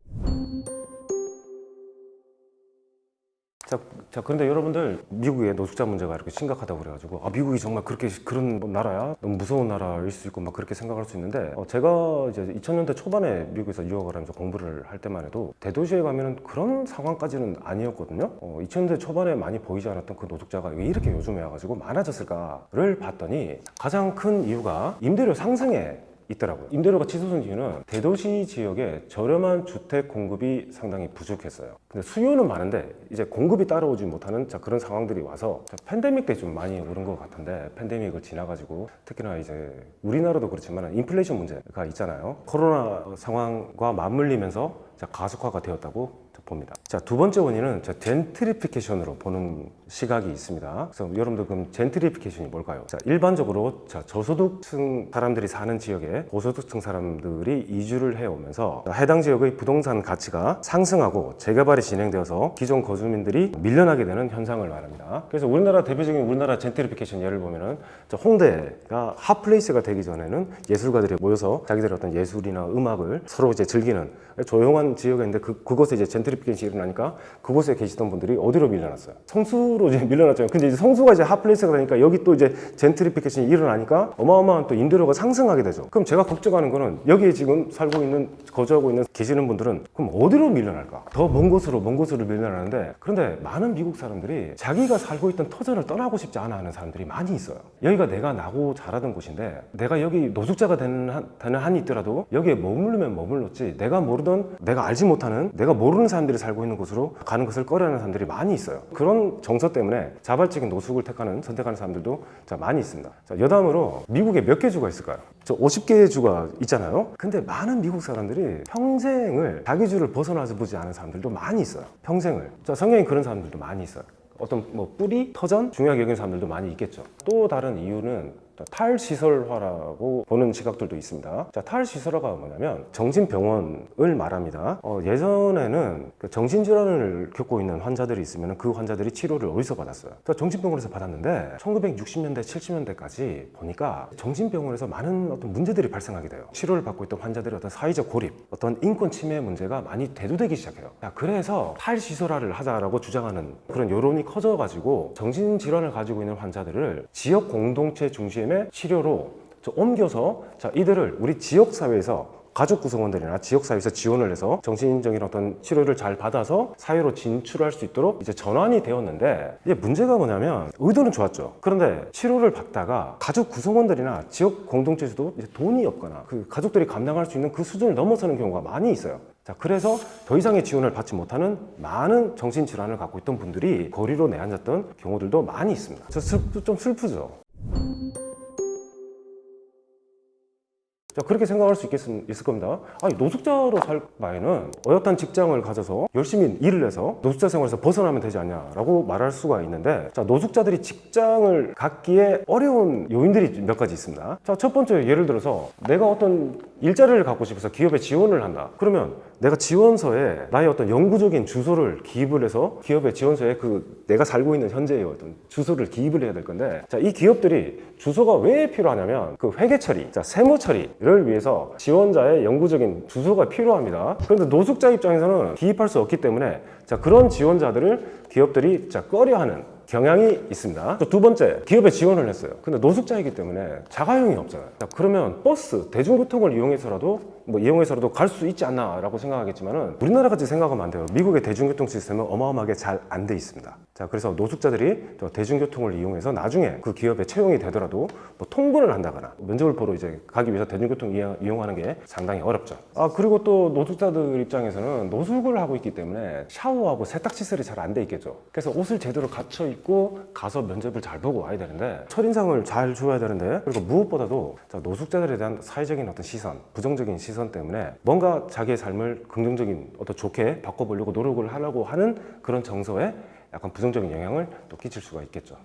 그런데 여러분들, 미국의 노숙자 문제가 이렇게 심각하다고 그래가지고, 미국이 정말 그런 나라야? 너무 무서운 나라일 수 있고 막 그렇게 생각할 수 있는데, 제가 이제 2000년대 초반에 미국에서 유학을 하면서 공부를 할 때만 해도 대도시에 가면은 그런 상황까지는 아니었거든요. 2000년대 초반에 많이 보이지 않았던 그 노숙자가 왜 이렇게 요즘에 와가지고 많아졌을까를 봤더니 가장 큰 이유가 임대료 상승에 있더라고요. 임대료가 치솟은 이유는 대도시 지역에 저렴한 주택 공급이 상당히 부족했어요. 근데 수요는 많은데 이제 공급이 따라오지 못하는 그런 상황들이 와서 팬데믹 때 좀 많이 오른 것 같은데, 팬데믹을 지나가지고 특히나 이제 우리나라도 그렇지만 인플레이션 문제가 있잖아요. 코로나 상황과 맞물리면서 가속화가 되었다고 봅니다. 두 번째 원인은 젠트리피케이션으로 보는 시각이 있습니다. 그래서 여러분들, 그럼 젠트리피케이션이 뭘까요? 일반적으로 저소득층 사람들이 사는 지역에 고소득층 사람들이 이주를 해오면서 해당 지역의 부동산 가치가 상승하고 재개발이 진행되어서 기존 거주민들이 밀려나게 되는 현상을 말합니다. 그래서 대표적인 우리나라 젠트리피케이션 예를 보면은 홍대가 핫플레이스가 되기 전에는 예술가들이 모여서 자기들의 어떤 예술이나 음악을 서로 이제 즐기는 조용한 지역이 있는데, 그곳에 이제 젠트리피케이션이 일어나니까 그곳에 계시던 분들이 어디로 밀려났어요? 성수로 이제 밀려났잖아요. 근데 이제 성수가 이제 핫플레이스가 되니까 여기 또 이제 젠트리피케이션이 일어나니까 어마어마한 또 임대료가 상승하게 되죠. 그럼 제가 걱정하는 거는, 여기에 지금 거주하고 있는 계시는 분들은 그럼 어디로 밀려날까? 더 먼 곳으로 밀려나는데, 그런데 많은 미국 사람들이 자기가 살고 있던 터전을 떠나고 싶지 않아 하는 사람들이 많이 있어요. 여기가 내가 나고 자라던 곳인데, 내가 여기 노숙자가 되는 한이 있더라도 여기에 머무르면 머물렀지, 내가 알지 못하는, 내가 모르는 사람들이 살고 있는 곳으로 가는 것을 꺼려하는 사람들이 많이 있어요. 그런 정서 때문에 자발적인 노숙을 선택하는 사람들도 많이 있습니다. 여담으로 미국에 몇 개 주가 있을까요? 50개의 주가 있잖아요. 근데 많은 미국 사람들이 평생을 자기 주를 벗어나서 보지 않은 사람들도 많이 있어요. 평생을. 성향이 그런 사람들도 많이 있어요. 어떤 뿌리, 터전 중요하게 여기는 사람들도 많이 있겠죠. 또 다른 이유는 탈시설화라고 보는 시각들도 있습니다. 탈시설화가 뭐냐면 정신병원을 말합니다. 예전에는 정신질환을 겪고 있는 환자들이 있으면 그 환자들이 치료를 어디서 받았어요? 정신병원에서 받았는데 1960년대, 70년대까지 보니까 정신병원에서 많은 어떤 문제들이 발생하게 돼요. 치료를 받고 있던 환자들의 어떤 사회적 고립, 어떤 인권 침해 문제가 많이 대두되기 시작해요. 그래서 탈시설화를 하자라고 주장하는 그런 여론이 커져가지고 정신질환을 가지고 있는 환자들을 지역 공동체 중심의 치료로 옮겨서 이들을 우리 지역사회에서, 가족 구성원들이나 지역사회에서 지원을 해서 정신적인 어떤 치료를 잘 받아서 사회로 진출할 수 있도록 이제 전환이 되었는데, 이게 문제가 뭐냐면, 의도는 좋았죠. 그런데 치료를 받다가 가족 구성원들이나 지역 공동체에서도 이제 돈이 없거나 그 가족들이 감당할 수 있는 그 수준을 넘어서는 경우가 많이 있어요. 그래서 더 이상의 지원을 받지 못하는 많은 정신질환을 갖고 있던 분들이 거리로 내앉았던 경우들도 많이 있습니다. 좀 슬프죠. 그렇게 생각할 수 있을 겁니다. 노숙자로 살 바에는 어엿한 직장을 가져서 열심히 일을 해서 노숙자 생활에서 벗어나면 되지 않냐라고 말할 수가 있는데, 노숙자들이 직장을 갖기에 어려운 요인들이 몇 가지 있습니다. 첫 번째, 예를 들어서 내가 어떤 일자리를 갖고 싶어서 기업에 지원을 한다. 그러면 내가 지원서에 나의 어떤 영구적인 주소를 기입을 해서 기업의 지원서에 내가 살고 있는 현재의 어떤 주소를 기입을 해야 될 건데, 이 기업들이 주소가 왜 필요하냐면 회계 처리, 세무 처리를 위해서 지원자의 영구적인 주소가 필요합니다. 그런데 노숙자 입장에서는 기입할 수 없기 때문에 그런 지원자들을 기업들이 꺼려하는 경향이 있습니다. 두 번째, 기업에 지원을 했어요. 근데 노숙자이기 때문에 자가용이 없잖아요. 그러면 버스, 대중교통을 이용해서라도 갈 수 있지 않나라고 생각하겠지만은, 우리나라 같이 생각하면 안 돼요. 미국의 대중교통 시스템은 어마어마하게 잘 안 돼 있습니다. 그래서 노숙자들이 대중교통을 이용해서 나중에 그 기업에 채용이 되더라도 통보를 한다거나 면접을 보러 이제 가기 위해서 대중교통 이용하는 게 상당히 어렵죠. 그리고 또 노숙자들 입장에서는 노숙을 하고 있기 때문에 샤워하고 세탁 시설이 잘 안 돼 있겠죠. 그래서 옷을 제대로 갖춰 입고 가서 면접을 잘 보고 와야 되는데, 첫인상을 잘 줘야 되는데, 그리고 무엇보다도 노숙자들에 대한 사회적인 어떤 시선, 부정적인 시선 때문에 뭔가 자기의 삶을 긍정적인 어떤 좋게 바꿔보려고 노력을 하려고 하는 그런 정서에 약간 부정적인 영향을 또 끼칠 수가 있겠죠.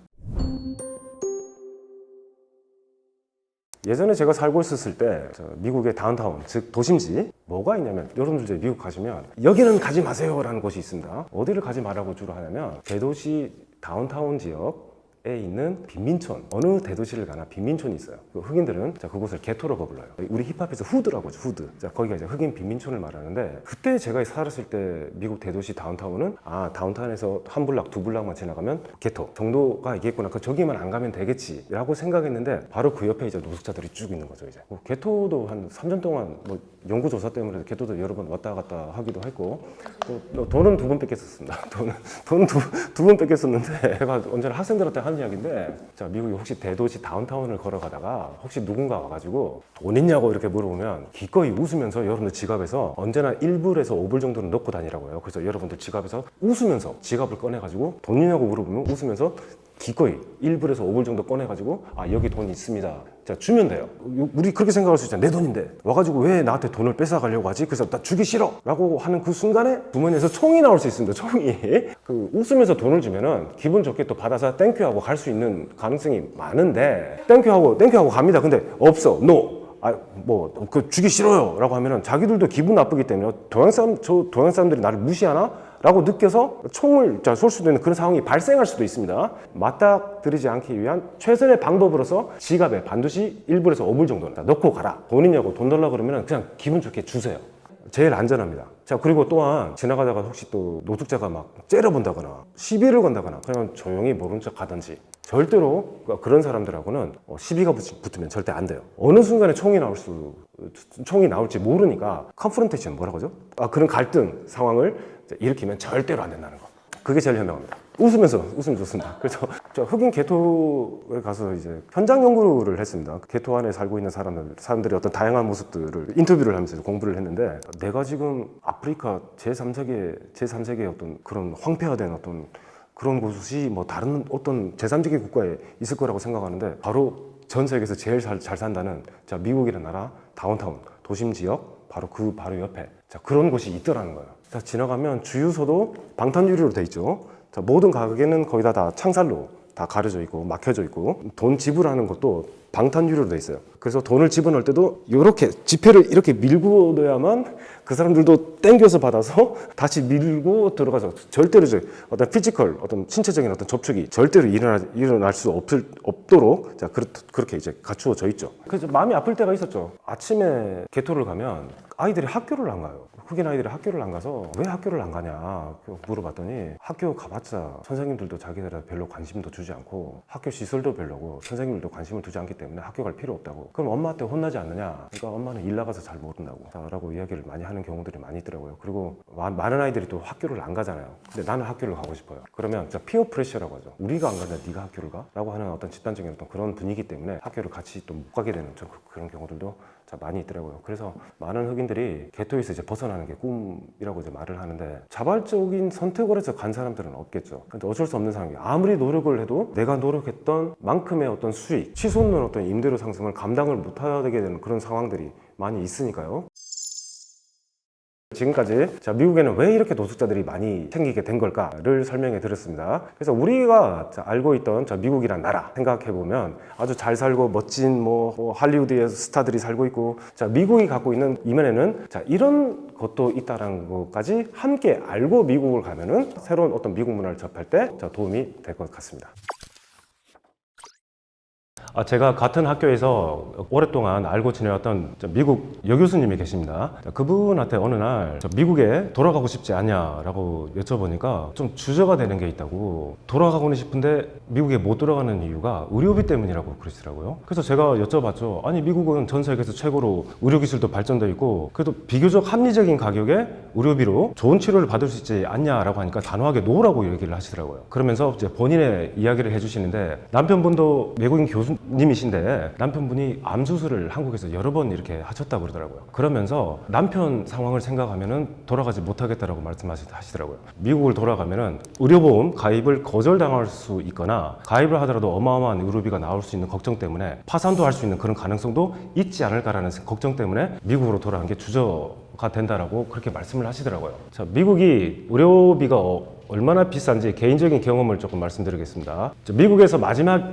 예전에 제가 살고 있었을 때 미국의 다운타운, 즉 도심지, 뭐가 있냐면, 여러분들 이제 미국 가시면 여기는 가지 마세요 라는 곳이 있습니다. 어디를 가지 말라고 주로 하냐면, 대도시 다운타운 지역, 있는 빈민촌, 어느 대도시를 가나 빈민촌이 있어요. 그 흑인들은 자, 그곳을 게토라고 불러요. 우리 힙합에서 후드라고 하죠. 후드. 자, 거기가 이제 흑인 빈민촌을 말하는데, 그때 제가 살았을 때 미국 대도시 다운타운은 다운타운에서 한 블락 두 블락만 지나가면 게토 정도가 있겠구나, 그 저기만 안 가면 되겠지라고 생각했는데, 바로 그 옆에 이제 노숙자들이 쭉 있는 거죠. 이제 게토도 한 3년 동안 뭐 연구조사 때문에 게토도 여러 번 왔다 갔다 하기도 했고, 또 돈은 두 번 뺏겼었습니다. 돈은 두 번 뺏겼었는데, 제가 언제나 학생들한테 하는 이야기인데, 자, 미국에 혹시 대도시 다운타운을 걸어가다가 혹시 누군가 와가지고 돈 있냐고 이렇게 물어보면 기꺼이 웃으면서 여러분들 지갑에서 언제나 1불에서 5불 정도는 넣고 다니라고 해요. 그래서 여러분들 지갑에서 웃으면서 지갑을 꺼내가지고 돈 있냐고 물어보면 웃으면서 기꺼이 1불에서 5불 정도 꺼내가지고 여기 돈 있습니다. 자, 주면 돼요. 우리 그렇게 생각할 수 있잖아. 내 돈인데 와가지고 왜 나한테 돈을 뺏어가려고 하지? 그래서 나 주기 싫어 라고 하는 그 순간에 주머니에서 총이 나올 수 있습니다. 총이. 그 웃으면서 돈을 주면은 기분 좋게 또 받아서 땡큐 하고 갈 수 있는 가능성이 많은데, 땡큐 하고 갑니다. 근데 없어. NO. 주기 싫어요 라고 하면은 자기들도 기분 나쁘기 때문에 동양 사람들이 나를 무시하나? 라고 느껴서 총을 쏠 수도 있는 그런 상황이 발생할 수도 있습니다. 맞닥뜨리지 않기 위한 최선의 방법으로서 지갑에 반드시 1불에서 5불 정도는 넣고 가라. 돈 있냐고 돈 달라 그러면 그냥 기분 좋게 주세요. 제일 안전합니다. 자, 그리고 또한 지나가다가 혹시 또 노숙자가 막 째려본다거나 시비를 건다거나 그냥 조용히 모른 척 하든지, 절대로 그런 사람들하고는 시비가 붙으면 절대 안 돼요. 어느 순간에 총이 나올지 모르니까 컨프런테이션, 뭐라고 하죠? 그런 갈등 상황을 일으키면 절대로 안 된다는 거. 그게 제일 현명합니다. 웃으면 좋습니다. 그래서 저 흑인 게토에 가서 이제 현장 연구를 했습니다. 게토 안에 살고 있는 사람들의 어떤 다양한 모습들을 인터뷰를 하면서 공부를 했는데, 내가 지금 아프리카 제3세계의 어떤 그런 황폐화된 어떤 그런 곳이 뭐 다른 어떤 제3세계 국가에 있을 거라고 생각하는데, 바로 전 세계에서 제일 잘 산다는 미국이라는 나라 다운타운 도심 지역 바로 옆에 그런 곳이 있더라는 거예요. 자, 지나가면 주유소도 방탄유리로 돼 있죠. 자, 모든 가게는 거의 다 창살로 다 가려져 있고 막혀져 있고, 돈 지불하는 것도 방탄유리로 돼 있어요. 그래서 돈을 집어넣을 때도 이렇게 지폐를 이렇게 밀고 넣어야만 그 사람들도 땡겨서 받아서 다시 밀고 들어가서, 절대로 어떤 피지컬, 어떤 신체적인 어떤 접촉이 절대로 일어날 수 없도록 그렇게 이제 갖추어져 있죠. 그래서 마음이 아플 때가 있었죠. 아침에 게토를 가면 아이들이 학교를 안 가요. 흑인 아이들이 학교를 안 가서 왜 학교를 안 가냐 물어봤더니, 학교 가봤자 선생님들도 자기들한테 별로 관심도 주지 않고 학교 시설도 별로고 선생님들도 관심을 두지 않기 때문에 학교 갈 필요 없다고. 그럼 엄마한테 혼나지 않느냐? 그러니까 엄마는 일 나가서 잘 모른다고 라고 이야기를 많이 하는 경우들이 많이 있더라고요. 그리고 많은 아이들이 또 학교를 안 가잖아요. 근데 나는 학교를 가고 싶어요. 그러면 피어 프레셔라고 하죠. 우리가 안 가는데 네가 학교를 가? 라고 하는 어떤 집단적인 어떤 그런 분위기 때문에 학교를 같이 또 못 가게 되는 그런 경우들도 많이 있더라고요. 그래서 많은 흑인들이 게토에서 이제 벗어나는 게 꿈이라고 이제 말을 하는데, 자발적인 선택을 해서 간 사람들은 없겠죠. 근데 어쩔 수 없는 상황이에요. 아무리 노력을 해도 내가 노력했던 만큼의 어떤 수익, 치솟는 어떤 임대료 상승을 감당을 못하게 되는 그런 상황들이 많이 있으니까요. 지금까지 미국에는 왜 이렇게 노숙자들이 많이 생기게 된 걸까를 설명해 드렸습니다. 그래서 우리가 알고 있던 미국이란 나라 생각해 보면 아주 잘 살고 멋진 할리우드의 스타들이 살고 있고, 미국이 갖고 있는 이면에는 이런 것도 있다는 것까지 함께 알고 미국을 가면은 새로운 어떤 미국 문화를 접할 때 도움이 될 것 같습니다. 제가 같은 학교에서 오랫동안 알고 지내왔던 미국 여교수님이 계십니다. 그분한테 어느 날 미국에 돌아가고 싶지 않냐라고 여쭤보니까 좀 주저가 되는 게 있다고, 돌아가고는 싶은데 미국에 못 돌아가는 이유가 의료비 때문이라고 그러시더라고요. 그래서 제가 여쭤봤죠. 아니, 미국은 전 세계에서 최고로 의료기술도 발전되어 있고 그래도 비교적 합리적인 가격에 의료비로 좋은 치료를 받을 수 있지 않냐라고 하니까 단호하게 노라고 얘기를 하시더라고요. 그러면서 이제 본인의 이야기를 해주시는데, 남편분도 외국인 교수님이신데 남편분이 암 수술을 한국에서 여러 번 이렇게 하셨다고 그러더라고요. 그러면서 남편 상황을 생각하면은 돌아가지 못하겠다라고 말씀하시더라고요. 미국을 돌아가면은 의료보험 가입을 거절당할 수 있거나, 가입을 하더라도 어마어마한 의료비가 나올 수 있는 걱정 때문에 파산도 할 수 있는 그런 가능성도 있지 않을까라는 걱정 때문에 미국으로 돌아간 게 주저가 된다라고 그렇게 말씀을 하시더라고요. 미국이 의료비가 얼마나 비싼지 개인적인 경험을 조금 말씀드리겠습니다. 미국에서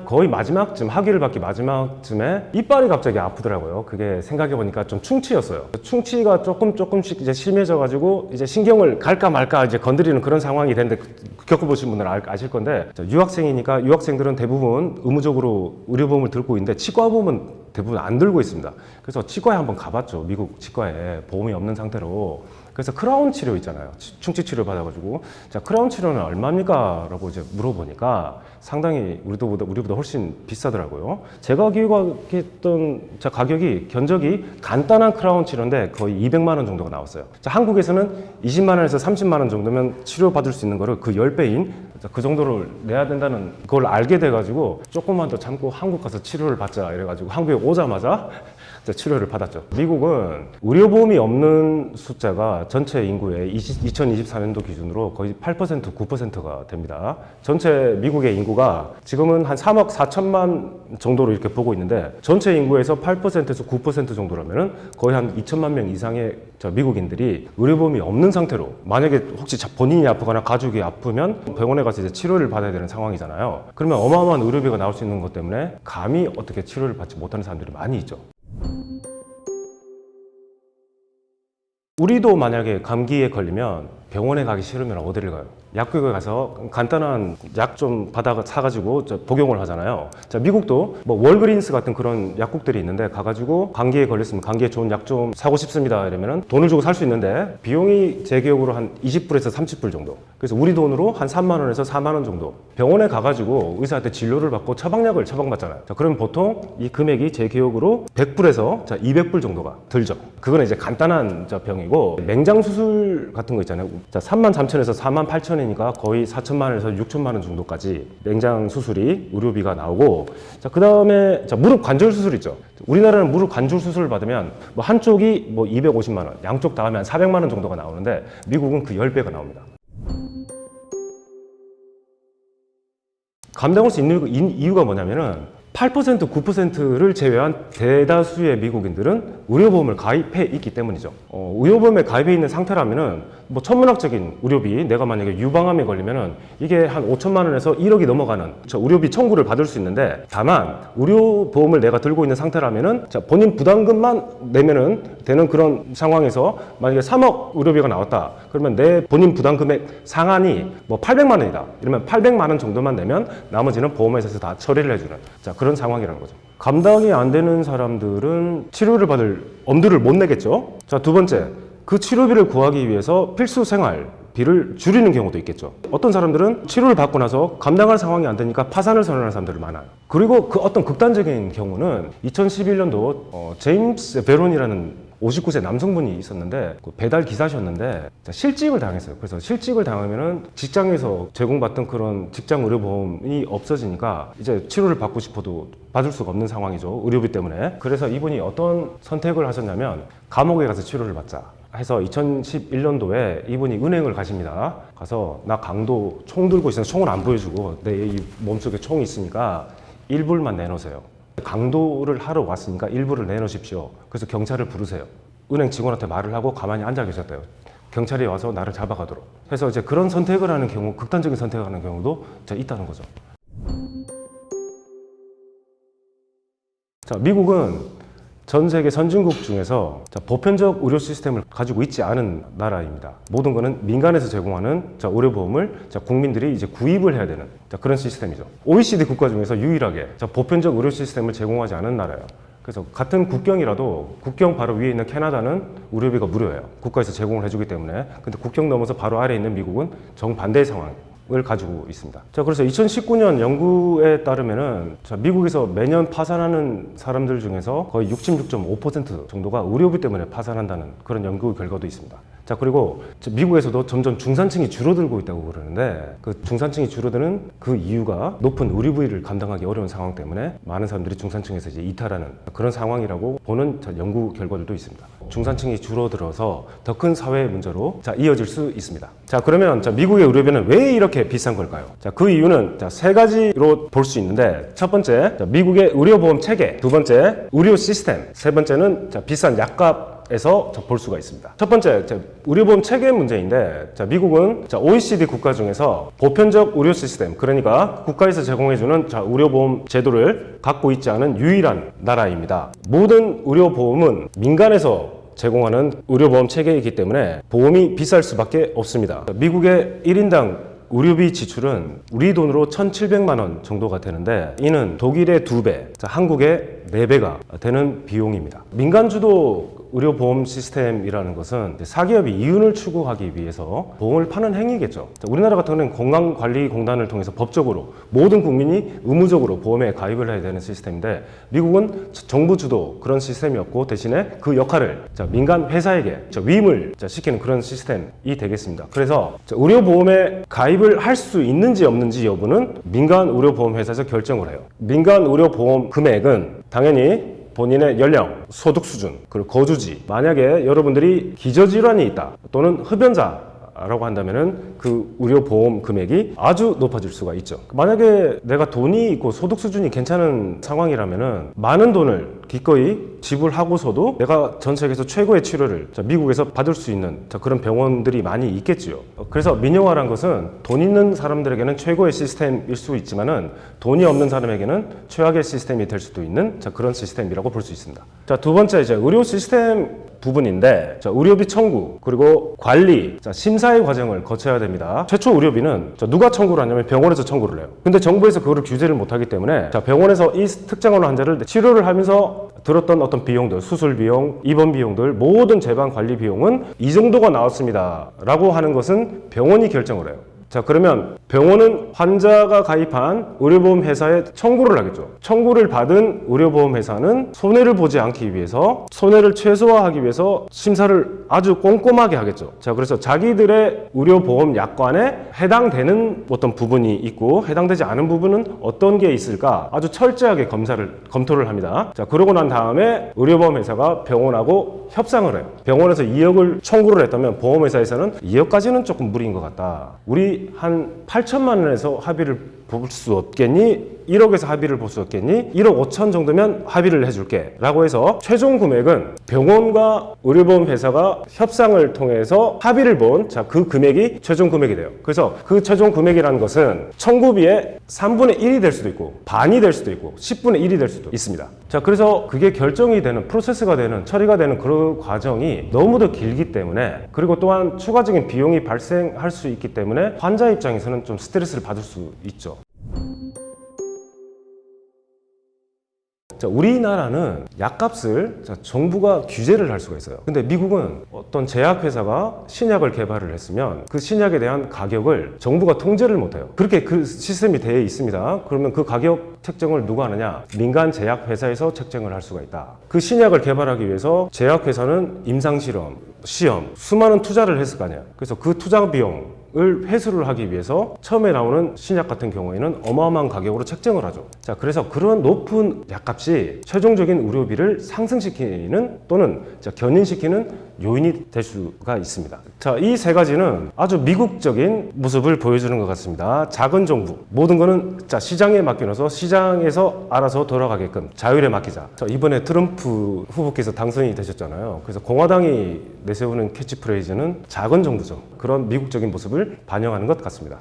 거의 마지막쯤 학위를 받기 마지막쯤에 이빨이 갑자기 아프더라고요. 그게 생각해보니까 좀 충치였어요. 충치가 조금씩 이제 심해져가지고 이제 신경을 갈까 말까 이제 건드리는 그런 상황이 됐는데 겪어보신 분들은 아실 건데 유학생이니까 유학생들은 대부분 의무적으로 의료보험을 들고 있는데 치과보험은 대부분 안 들고 있습니다. 그래서 치과에 한번 가봤죠. 미국 치과에 보험이 없는 상태로. 그래서 크라운 치료 있잖아요. 충치 치료 받아가지고 자 크라운 치료는 얼마입니까? 라고 이제 물어보니까 상당히 우리보다 훨씬 비싸더라고요. 제가 기억했던 가격이 견적이 간단한 크라운 치료인데 거의 200만 원 정도가 나왔어요. 자, 한국에서는 20만 원에서 30만 원 정도면 치료 받을 수 있는 거를 그 10배인 그 정도를 내야 된다는 걸 알게 돼가지고 조금만 더 참고 한국 가서 치료를 받자 이래가지고 한국에 오자마자 치료를 받았죠. 미국은 의료보험이 없는 숫자가 전체 인구의 2024년도 기준으로 거의 8%, 9%가 됩니다. 전체 미국의 인구가 지금은 한 3억 4천만 정도로 이렇게 보고 있는데 전체 인구에서 8%에서 9% 정도라면 거의 한 2천만 명 이상의 미국인들이 의료보험이 없는 상태로 만약에 혹시 본인이 아프거나 가족이 아프면 병원에 가서 이제 치료를 받아야 되는 상황이잖아요. 그러면 어마어마한 의료비가 나올 수 있는 것 때문에 감히 어떻게 치료를 받지 못하는 사람들이 많이 있죠. 우리도 만약에 감기에 걸리면 병원에 가기 싫으면 어디를 가요? 약국에 가서 간단한 약 좀 받아 사가지고 복용을 하잖아요. 자, 미국도 뭐 월그린스 같은 그런 약국들이 있는데 가가지고 감기에 걸렸으면 감기에 좋은 약 좀 사고 싶습니다 이러면은 돈을 주고 살 수 있는데 비용이 제 기억으로 한 20불에서 30불 정도. 그래서 우리 돈으로 한 3만 원에서 4만 원 정도. 병원에 가가지고 의사한테 진료를 받고 처방약을 처방받잖아요. 자, 그러면 보통 이 금액이 제 기억으로 100불에서 200불 정도가 들죠. 그거는 이제 간단한 병이고 맹장 수술 같은 거 있잖아요. 자, 3만 3천에서 4만 8천이니까 거의 4천만 원에서 6천만 원 정도까지 맹장 수술이 의료비가 나오고 자, 그 다음에 무릎 관절 수술 있죠. 우리나라는 무릎 관절 수술을 받으면 뭐 한쪽이 뭐 250만 원, 양쪽 다 하면 400만 원 정도가 나오는데 미국은 그 10배가 나옵니다. 감당할 수 있는 이유가 뭐냐면은 8%, 9%를 제외한 대다수의 미국인들은 의료보험을 가입해 있기 때문이죠. 의료보험에 가입해 있는 상태라면은 뭐 천문학적인 의료비, 내가 만약에 유방암에 걸리면은 이게 한 5천만 원에서 1억이 넘어가는 의료비 청구를 받을 수 있는데 다만 의료보험을 내가 들고 있는 상태라면은 본인 부담금만 내면은 되는 그런 상황에서 만약에 3억 의료비가 나왔다. 그러면 내 본인 부담금액 상한이 뭐 800만 원이다. 이러면 800만 원 정도만 내면 나머지는 보험회사에서 다 처리를 해주는 그런 상황이라는 거죠. 감당이 안 되는 사람들은 치료를 받을 엄두를 못 내겠죠. 자, 두 번째, 그 치료비를 구하기 위해서 필수 생활비를 줄이는 경우도 있겠죠. 어떤 사람들은 치료를 받고 나서 감당할 상황이 안 되니까 파산을 선언하는 사람들이 많아요. 그리고 그 어떤 극단적인 경우는 2011년도 제임스 베론이라는 59세 남성분이 있었는데 배달 기사셨는데 실직을 당했어요. 그래서 실직을 당하면은 직장에서 제공받던 그런 직장 의료보험이 없어지니까 이제 치료를 받고 싶어도 받을 수가 없는 상황이죠. 의료비 때문에. 그래서 이분이 어떤 선택을 하셨냐면 감옥에 가서 치료를 받자 해서 2011년도에 이분이 은행을 가십니다. 가서 나 강도 총 들고 있으니까 총을 안 보여주고 내 이 몸속에 총이 있으니까 일불만 내놓으세요. 강도를 하러 왔으니까 일부를 내놓으십시오. 그래서 경찰을 부르세요. 은행 직원한테 말을 하고 가만히 앉아 계셨대요. 경찰이 와서 나를 잡아가도록. 그래서 이제 그런 선택을 하는 경우, 극단적인 선택을 하는 경우도 있다는 거죠. 자, 미국은 전 세계 선진국 중에서 보편적 의료 시스템을 가지고 있지 않은 나라입니다. 모든 것은 민간에서 제공하는 의료보험을 국민들이 이제 구입을 해야 되는 그런 시스템이죠. OECD 국가 중에서 유일하게 보편적 의료 시스템을 제공하지 않은 나라예요. 그래서 같은 국경이라도 국경 바로 위에 있는 캐나다는 의료비가 무료예요. 국가에서 제공을 해주기 때문에. 근데 국경 넘어서 바로 아래에 있는 미국은 정반대의 상황을 가지고 있습니다. 자, 그래서 2019년 연구에 따르면은 미국에서 매년 파산하는 사람들 중에서 거의 66.5% 정도가 의료비 때문에 파산한다는 그런 연구 결과도 있습니다. 자, 그리고 미국에서도 점점 중산층이 줄어들고 있다고 그러는데 그 중산층이 줄어드는 그 이유가 높은 의료비를 감당하기 어려운 상황 때문에 많은 사람들이 중산층에서 이제 이탈하는 그런 상황이라고 보는 연구 결과들도 있습니다. 중산층이 줄어들어서 더 큰 사회의 문제로 이어질 수 있습니다. 자, 그러면 미국의 의료비는 왜 이렇게 비싼 걸까요? 자, 그 이유는 세 가지로 볼 수 있는데 첫 번째, 미국의 의료보험 체계, 두 번째, 의료 시스템, 세 번째는 비싼 약값 나라에서 볼 수가 있습니다. 첫 번째, 의료보험 체계 문제인데, 미국은 OECD 국가 중에서 보편적 의료 시스템, 그러니까 국가에서 제공해주는 의료보험 제도를 갖고 있지 않은 유일한 나라입니다. 모든 의료보험은 민간에서 제공하는 의료보험 체계이기 때문에 보험이 비쌀 수밖에 없습니다. 미국의 1인당 의료비 지출은 우리 돈으로 1,700만 원 정도가 되는데, 이는 독일의 2배, 한국의 4배가 되는 비용입니다. 민간주도 의료보험 시스템이라는 것은 사기업이 이윤을 추구하기 위해서 보험을 파는 행위겠죠. 우리나라 같은 경우는 건강관리공단을 통해서 법적으로 모든 국민이 의무적으로 보험에 가입을 해야 되는 시스템인데, 미국은 정부 주도 그런 시스템이 없고 대신에 그 역할을 민간 회사에게 위임을 시키는 그런 시스템이 되겠습니다. 그래서 의료보험에 가입을 할 수 있는지 없는지 여부는 민간 의료보험 회사에서 결정을 해요. 민간 의료보험 금액은 당연히 본인의 연령, 소득 수준, 그리고 거주지, 만약에 여러분들이 기저질환이 있다 또는 흡연자라고 한다면은 그 의료보험 금액이 아주 높아질 수가 있죠. 만약에 내가 돈이 있고 소득 수준이 괜찮은 상황이라면은 많은 돈을 기꺼이 지불하고서도 내가 전 세계에서 최고의 치료를 미국에서 받을 수 있는 그런 병원들이 많이 있겠지요. 그래서 민영화란 것은 돈 있는 사람들에게는 최고의 시스템일 수 있지만은 돈이 없는 사람에게는 최악의 시스템이 될 수도 있는 그런 시스템이라고 볼 수 있습니다. 두 번째 의료 시스템 부분인데, 의료비 청구 그리고 관리, 심사의 과정을 거쳐야 됩니다. 최초 의료비는 누가 청구를 하냐면 병원에서 청구를 해요. 근데 정부에서 그거를 규제를 못하기 때문에 병원에서 이 특정한 환자를 치료를 하면서 들었던 어떤 비용들, 수술 비용, 입원 비용들, 모든 재반 관리 비용은 이 정도가 나왔습니다 라고 하는 것은 병원이 결정을 해요. 그러면 병원은 환자가 가입한 의료보험 회사에 청구를 하겠죠. 청구를 받은 의료보험 회사는 손해를 보지 않기 위해서, 손해를 최소화하기 위해서 심사를 아주 꼼꼼하게 하겠죠. 그래서 자기들의 의료보험 약관에 해당되는 어떤 부분이 있고 해당되지 않은 부분은 어떤 게 있을까 아주 철저하게 검토를 합니다. 그러고 난 다음에 의료보험 회사가 병원하고 협상을 해요. 병원에서 2억을 청구를 했다면 보험회사에서는 2억까지는 조금 무리인 것 같다. 우리 한 8천만 원에서 합의를 볼 수 없겠니? 1억에서 합의를 볼 수 없겠니? 1억 5천 정도면 합의를 해줄게 라고 해서 최종 금액은 병원과 의료보험 회사가 협상을 통해서 합의를 본 그 금액이 최종 금액이 돼요. 그래서 그 최종 금액이라는 것은 청구비의 3분의 1이 될 수도 있고 반이 될 수도 있고 10분의 1이 될 수도 있습니다. 그래서 그게 결정이 되는, 프로세스가 되는, 처리가 되는 그런 과정이 너무도 길기 때문에, 그리고 또한 추가적인 비용이 발생할 수 있기 때문에 환자 입장에서는 좀 스트레스를 받을 수 있죠. 우리나라는 약값을 정부가 규제를 할 수가 있어요. 근데 미국은 어떤 제약회사가 신약을 개발을 했으면 그 신약에 대한 가격을 정부가 통제를 못해요. 그렇게 그 시스템이 되어 있습니다. 그러면 그 가격 책정을 누가 하느냐? 민간 제약회사에서 책정을 할 수가 있다. 그 신약을 개발하기 위해서 제약회사는 임상실험, 시험, 수많은 투자를 했을 거 아니야. 그래서 그 투자 비용을 회수를 하기 위해서 처음에 나오는 신약 같은 경우에는 어마어마한 가격으로 책정을 하죠. 그래서 그런 높은 약값이 최종적인 의료비를 상승시키는 또는 견인시키는 요인이 될 수가 있습니다. 이 세 가지는 아주 미국적인 모습을 보여주는 것 같습니다. 작은 정부, 모든 거는 시장에 맡겨놔서 시장에서 알아서 돌아가게끔 자율에 맡기자. 이번에 트럼프 후보께서 당선이 되셨잖아요. 그래서 공화당이 내세우는 캐치프레이즈는 작은 정부죠. 그런 미국적인 모습을 반영하는 것 같습니다.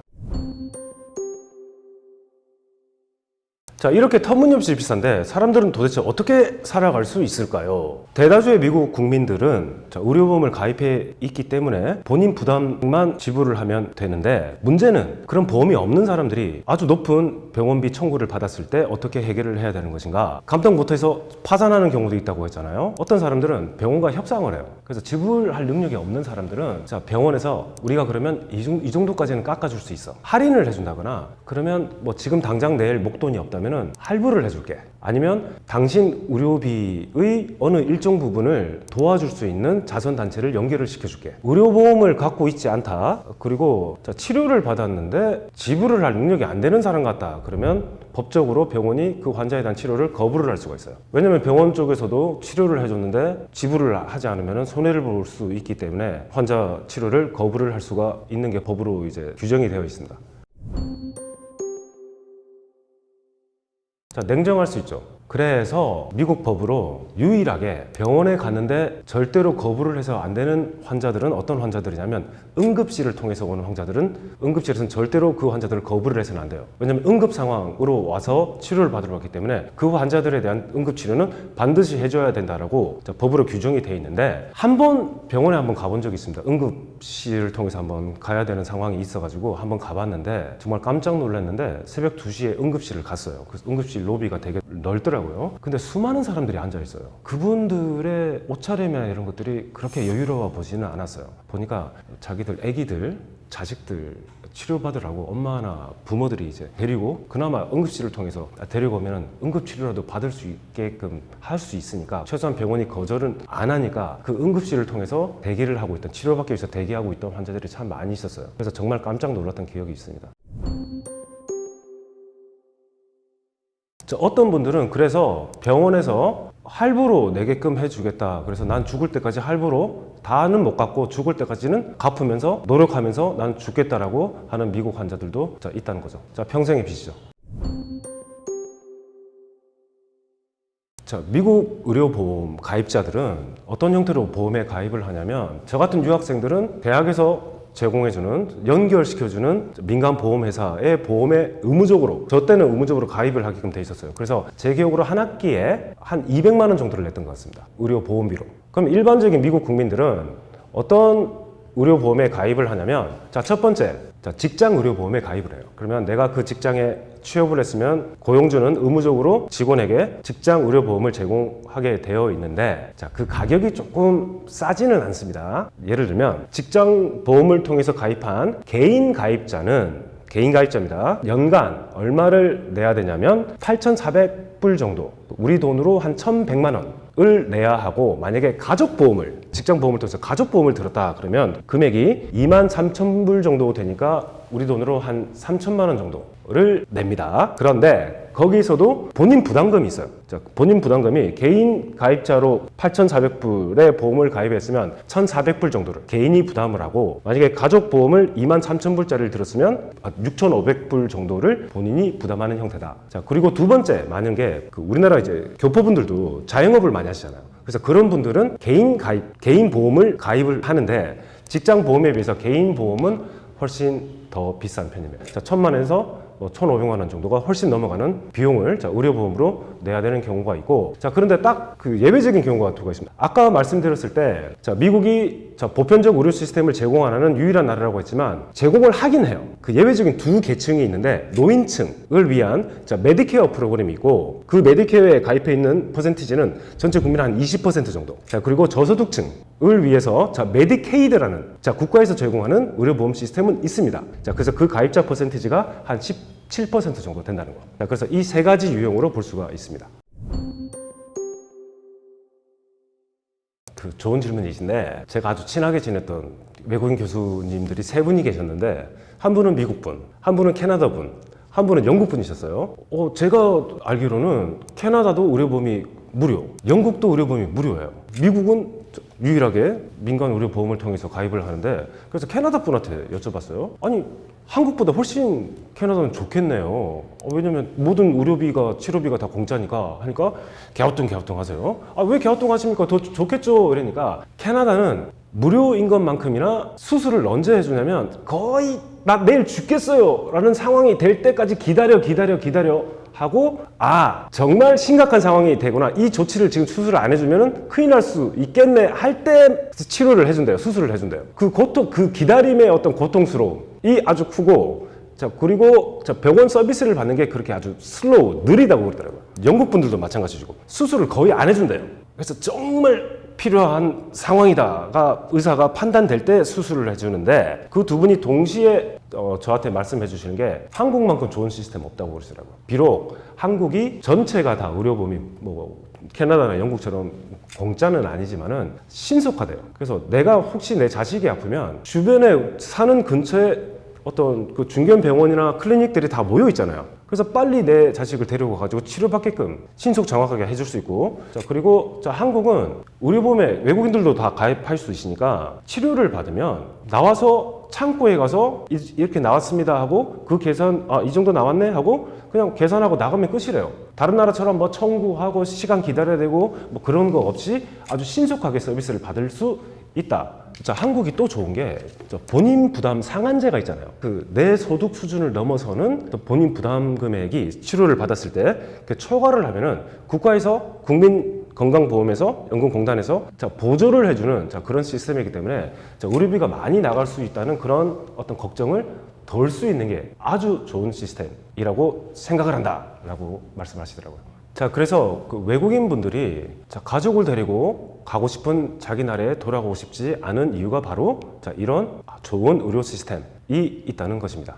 이렇게 터무니없이 비싼데 사람들은 도대체 어떻게 살아갈 수 있을까요? 대다수의 미국 국민들은 의료보험을 가입해 있기 때문에 본인 부담만 지불을 하면 되는데, 문제는 그런 보험이 없는 사람들이 아주 높은 병원비 청구를 받았을 때 어떻게 해결을 해야 되는 것인가? 감당 못해서 파산하는 경우도 있다고 했잖아요. 어떤 사람들은 병원과 협상을 해요. 그래서 지불할 능력이 없는 사람들은 병원에서 우리가 그러면 이 정도까지는 깎아줄 수 있어, 할인을 해준다거나, 그러면 지금 당장 내일 목돈이 없다면 할부를 해줄게, 아니면 당신 의료비의 어느 일정 부분을 도와줄 수 있는 자선단체를 연결을 시켜줄게. 의료보험을 갖고 있지 않다, 그리고 치료를 받았는데 지불을 할 능력이 안 되는 사람 같다, 그러면 법적으로 병원이 그 환자에 대한 치료를 거부를 할 수가 있어요. 왜냐면 병원 쪽에서도 치료를 해줬는데 지불을 하지 않으면 손해를 볼 수 있기 때문에 환자 치료를 거부를 할 수가 있는 게 법으로 이제 규정이 되어 있습니다. 냉정할 수 있죠. 그래서 미국 법으로 유일하게 병원에 갔는데 절대로 거부를 해서 안 되는 환자들은 어떤 환자들이냐면 응급실을 통해서 오는 환자들은 응급실에서는 절대로 그 환자들을 거부를 해서는 안 돼요. 왜냐하면 응급 상황으로 와서 치료를 받으러 왔기 때문에 그 환자들에 대한 응급 치료는 반드시 해줘야 된다라고 법으로 규정이 돼 있는데 한 번 병원에 한번 가본 적이 있습니다. 응급실을 통해서 한번 가야 되는 상황이 있어가지고 한번 가봤는데 정말 깜짝 놀랐는데 새벽 2시에 응급실을 갔어요. 그 응급실 로비가 되게 넓더라고요. 근데 수많은 사람들이 앉아 있어요. 그분들의 옷차림이나 이런 것들이 그렇게 여유로워 보지는 않았어요. 보니까 자기들 애기들, 자식들 치료받으라고 엄마나 부모들이 이제 데리고 그나마 응급실을 통해서 데리고 오면 응급치료라도 받을 수 있게끔 할 수 있으니까 최소한 병원이 거절은 안 하니까 그 응급실을 통해서 대기를 하고 있던 치료받기 위해서 대기하고 있던 환자들이 참 많이 있었어요. 그래서 정말 깜짝 놀랐던 기억이 있습니다. 어떤 분들은 그래서 병원에서 할부로 내게끔 해주겠다. 그래서 난 죽을 때까지 할부로 다는 못 갚고 죽을 때까지는 갚으면서 노력하면서 난 죽겠다라고 하는 미국 환자들도 있다는 거죠. 평생의 빚이죠. 미국 의료보험 가입자들은 어떤 형태로 보험에 가입을 하냐면 저 같은 유학생들은 대학에서 제공해주는 연결시켜주는 민간보험회사의 보험에 의무적으로 저 때는 의무적으로 가입을 하게끔 돼 있었어요. 그래서 제 기억으로 한 학기에 한 200만 원 정도를 냈던 것 같습니다. 의료보험비로. 그럼 일반적인 미국 국민들은 어떤 의료보험에 가입을 하냐면 첫 번째 직장 의료보험에 가입을 해요. 그러면 내가 그 직장에 취업을 했으면 고용주는 의무적으로 직원에게 직장 의료보험을 제공하게 되어 있는데 그 가격이 조금 싸지는 않습니다. 예를 들면 직장 보험을 통해서 가입한 개인 가입자입니다. 연간 얼마를 내야 되냐면 8,400불 정도, 우리 돈으로 한 1,100만 원을 내야 하고, 만약에 가족보험을, 직장보험을 통해서 가족보험을 들었다 그러면 금액이 23,000불 정도 되니까 우리 돈으로 한 3천만 원 정도를 냅니다. 그런데 거기서도 본인 부담금이 있어요. 본인 부담금이 개인 가입자로 8,400불의 보험을 가입했으면 1,400불 정도를 개인이 부담을 하고, 만약에 가족보험을 23,000불짜리를 들었으면 6,500불 정도를 본인이 부담하는 형태다. 그리고 두 번째 만약에 우리나라 이제 교포분들도 자영업을 많이 하시잖아요. 그래서 그런 분들은 개인 보험을 가입을 하는데 직장 보험에 비해서 개인 보험은 훨씬 더 비싼 편입니다. 1,000만 원에서 1,500만 원 정도가 훨씬 넘어가는 비용을 의료보험으로 내야 되는 경우가 있고, 그런데 딱 예외적인 경우가 두 가지 있습니다. 아까 말씀드렸을 때 미국이 보편적 의료 시스템을 제공하는 유일한 나라라고 했지만 제공을 하긴 해요. 그 예외적인 두 계층이 있는데, 노인층을 위한 메디케어 프로그램이 있고, 그 메디케어에 가입해 있는 퍼센티지는 전체 국민의 한 20% 정도. 그리고 저소득층을 위해서 메디케이드라는 국가에서 제공하는 의료보험 시스템은 있습니다. 그래서 그 가입자 퍼센티지가 한 17% 정도 된다는 거. 그래서 이 세 가지 유형으로 볼 수가 있습니다. 좋은 질문이신데, 제가 아주 친하게 지냈던 외국인 교수님들이 세 분이 계셨는데, 한 분은 미국분, 한 분은 캐나다분, 한 분은 영국분이셨어요. 제가 알기로는 캐나다도 의료보험이 무료, 영국도 의료보험이 무료예요. 미국은 유일하게 민간 의료보험을 통해서 가입을 하는데, 그래서 캐나다 분한테 여쭤봤어요. 아니, 한국보다 훨씬 캐나다는 좋겠네요. 왜냐면 모든 의료비가, 치료비가 다 공짜니까 하니까 갸우뚱 하세요. 왜 갸우뚱 하십니까? 더 좋겠죠. 이러니까 캐나다는 무료인 것만큼이나 수술을 언제 해주냐면 거의 나 내일 죽겠어요 라는 상황이 될 때까지 기다려 하고, 정말 심각한 상황이 되거나 이 조치를 지금 수술을 안 해주면 큰일 날 수 있겠네 할 때 치료를 해준대요. 수술을 해준대요. 그 기다림의 어떤 고통스러움이 아주 크고, 그리고 병원 서비스를 받는 게 그렇게 아주 슬로우, 느리다고 그러더라고요. 영국 분들도 마찬가지고 수술을 거의 안 해준대요. 그래서 정말 필요한 상황이다가 의사가 판단될 때 수술을 해주는데, 그 두 분이 동시에 저한테 말씀해 주시는 게 한국만큼 좋은 시스템 없다고 그러시더라고요. 비록 한국이 전체가 다 의료보험이 캐나다나 영국처럼 공짜는 아니지만은 신속하대요. 그래서 내가 혹시 내 자식이 아프면 주변에 사는 근처에 어떤 그 중견 병원이나 클리닉들이 다 모여 있잖아요. 그래서 빨리 내 자식을 데리고 가지고 치료받게끔 신속 정확하게 해줄 수 있고, 자, 그리고 자, 한국은 의료보험에 외국인들도 다 가입할 수 있으니까 치료를 받으면 나와서 창고에 가서 이렇게 나왔습니다 하고 그 계산, 이 정도 나왔네 하고 그냥 계산하고 나가면 끝이래요. 다른 나라처럼 뭐 청구하고 시간 기다려야 되고 뭐 그런 거 없이 아주 신속하게 서비스를 받을 수 있다. 자, 한국이 또 좋은 게 본인 부담 상한제가 있잖아요. 그 내 소득 수준을 넘어서는 또 본인 부담 금액이 치료를 받았을 때 초과를 하면은 국가에서 국민건강보험에서 연금공단에서 보조를 해주는 그런 시스템이기 때문에 의료비가 많이 나갈 수 있다는 그런 어떤 걱정을 덜 수 있는 게 아주 좋은 시스템이라고 생각을 한다라고 말씀하시더라고요. 자, 그래서 그 외국인 분들이 가족을 데리고 가고 싶은 자기 나라에 돌아가고 싶지 않은 이유가 바로 이런 좋은 의료 시스템이 있다는 것입니다.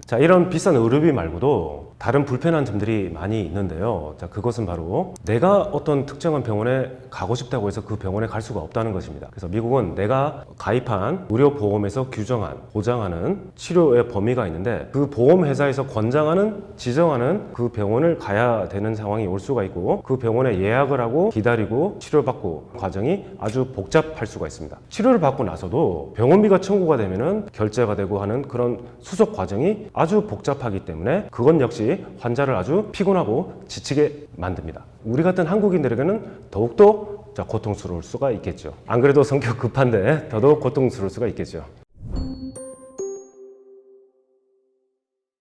자, 이런 비싼 의료비 말고도 다른 불편한 점들이 많이 있는데요. 자, 그것은 바로 내가 어떤 특정한 병원에 가고 싶다고 해서 그 병원에 갈 수가 없다는 것입니다. 그래서 미국은 내가 가입한 의료보험에서 규정한, 보장하는 치료의 범위가 있는데 그 보험회사에서 권장하는, 지정하는 그 병원을 가야 되는 상황이 올 수가 있고 그 병원에 예약을 하고 기다리고 치료받고 과정이 아주 복잡할 수가 있습니다. 치료를 받고 나서도 병원비가 청구가 되면은 결제가 되고 하는 그런 수속 과정이 아주 복잡하기 때문에 그건 역시 환자를 아주 피곤하고 지치게 만듭니다. 우리 같은 한국인들에게는 더욱더 고통스러울 수가 있겠죠. 안 그래도 성격 급한데 더더욱 고통스러울 수가 있겠죠.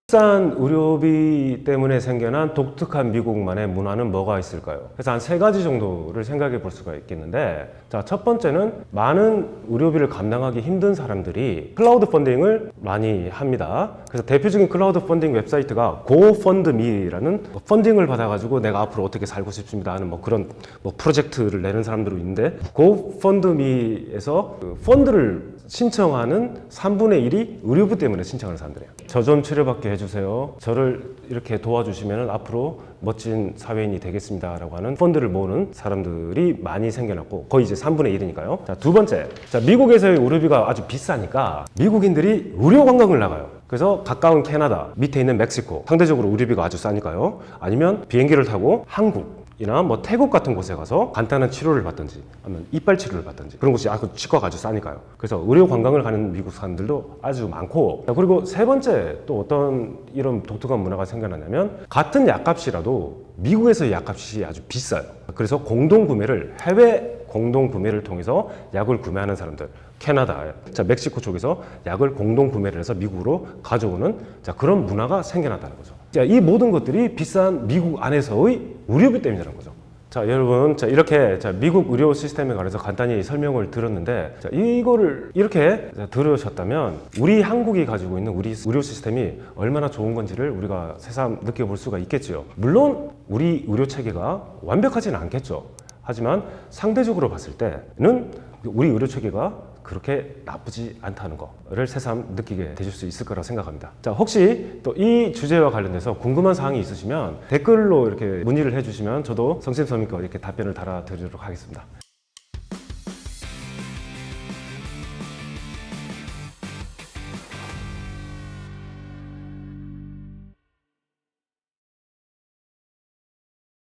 비싼 의료비 때문에 생겨난 독특한 미국만의 문화는 뭐가 있을까요? 그래서 한 3가지 정도를 생각해 볼 수가 있겠는데, 자, 첫 번째는 많은 의료비를 감당하기 힘든 사람들이 클라우드 펀딩을 많이 합니다. 그래서 대표적인 클라우드 펀딩 웹사이트가 GoFundMe라는 펀딩을 받아가지고 내가 앞으로 어떻게 살고 싶습니다 하는 그런 프로젝트를 내는 사람들도 있는데, GoFundMe에서 그 펀드를 신청하는 3분의 1이 의료비 때문에 신청하는 사람들이에요. 저 좀 치료받게 해주세요. 저를 이렇게 도와주시면 앞으로 멋진 사회인이 되겠습니다 라고 하는 펀드를 모으는 사람들이 많이 생겨났고 거의 이제 3분의 1이니까요. 자, 두 번째, 미국에서의 의료비가 아주 비싸니까 미국인들이 의료 관광을 나가요. 그래서 가까운 캐나다, 밑에 있는 멕시코, 상대적으로 의료비가 아주 싸니까요. 아니면 비행기를 타고 한국 이나 태국 같은 곳에 가서 간단한 치료를 받든지 아니면 이빨 치료를 받든지 그런 곳이 치과가 아주 싸니까요. 그래서 의료 관광을 가는 미국 사람들도 아주 많고, 그리고 세 번째 또 어떤 이런 독특한 문화가 생겨나냐면 같은 약값이라도 미국에서 약값이 아주 비싸요. 그래서 공동구매를, 해외 공동구매를 통해서 약을 구매하는 사람들, 캐나다, 멕시코 쪽에서 약을 공동구매를 해서 미국으로 가져오는 그런 문화가 생겨났다는 거죠. 이 모든 것들이 비싼 미국 안에서의 의료비 때문이라는 거죠. 자, 여러분, 이렇게 미국 의료 시스템에 관해서 간단히 설명을 드렸는데, 이거를 이렇게 들으셨다면 우리 한국이 가지고 있는 우리 의료 시스템이 얼마나 좋은 건지를 우리가 새삼 느껴볼 수가 있겠죠. 물론 우리 의료 체계가 완벽하지는 않겠죠. 하지만 상대적으로 봤을 때는 우리 의료 체계가 그렇게 나쁘지 않다는 거를 새삼 느끼게 되실 수 있을 거라고 생각합니다. 자, 혹시 또 이 주제와 관련돼서 궁금한 사항이 있으시면 댓글로 이렇게 문의를 해주시면 저도 성심성의껏 이렇게 답변을 달아드리도록 하겠습니다.